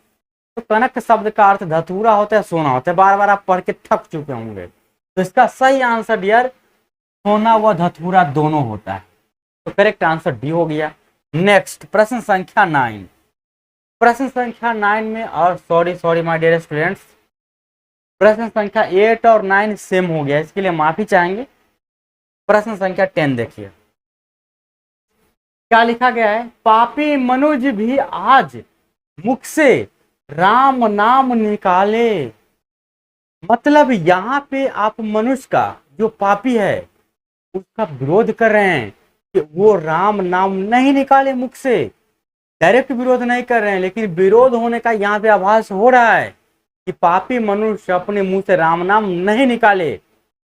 तो कनक शब्द का अर्थ धतूरा होता है, सोना होता है, बार बार आप पढ़ के थक चुके होंगे। तो इसका सही आंसर डियर सोना व धतूरा दोनों होता है, तो करेक्ट आंसर डी हो गया। नेक्स्ट, प्रश्न संख्या 9। प्रश्न संख्या 9 में, और सॉरी माय डियर स्टूडेंट्स, प्रश्न संख्या 8 और 9 सेम हो गया, इसके लिए माफी चाहेंगे। प्रश्न संख्या 10 देखिए क्या लिखा गया है। पापी मनुज भी आज मुख से राम नाम निकाले। मतलब यहाँ पे आप मनुष्य का जो पापी है उसका विरोध कर रहे हैं कि वो राम नाम नहीं निकाले मुख से। डायरेक्ट विरोध नहीं कर रहे हैं, लेकिन विरोध होने का यहाँ पे आभास हो रहा है कि पापी मनुष्य अपने मुंह से राम नाम नहीं निकाले।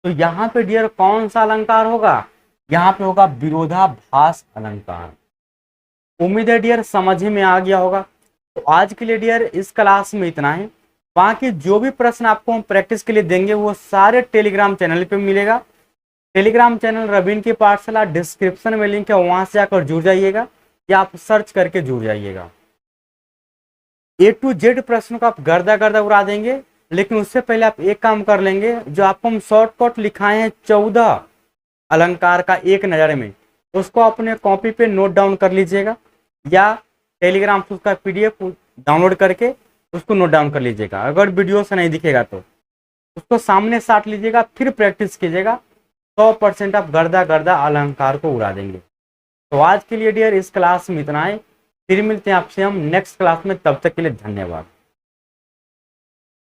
तो यहाँ पे डियर कौन सा अलंकार होगा? यहाँ पे होगा विरोधाभास अलंकार। उम्मीद है डियर समझ में आ गया होगा। तो आज के लिए डियर इस क्लास में इतना ही। बाकी जो भी प्रश्न आपको हम प्रैक्टिस के लिए देंगे वो सारे टेलीग्राम चैनल पे मिलेगा। टेलीग्राम चैनल रवीन की पाठशाला, डिस्क्रिप्शन में लिंक है, वहां से आकर जुड़ जाइएगा या आप सर्च करके जुड़ जाइएगा। A to Z प्रश्नों को आप गर्दा गर्दा उड़ा देंगे, लेकिन उससे पहले आप एक काम कर लेंगे, जो आपको हम शॉर्टकट लिखाए हैं 14 अलंकार का एक नजर में, उसको अपने कॉपी पे नोट डाउन कर लीजिएगा, या टेलीग्राम से उसका PDF डाउनलोड करके उसको नोट डाउन कर लीजिएगा। अगर वीडियो से नहीं दिखेगा तो उसको सामने साट लीजिएगा, फिर प्रैक्टिस कीजिएगा। 100% आप गर्दा गर्दा अलंकार को उड़ा देंगे। तो आज के लिए डियर इस क्लास में इतना है, फिर मिलते हैं आपसे हम नेक्स्ट क्लास में, तब तक के लिए धन्यवाद।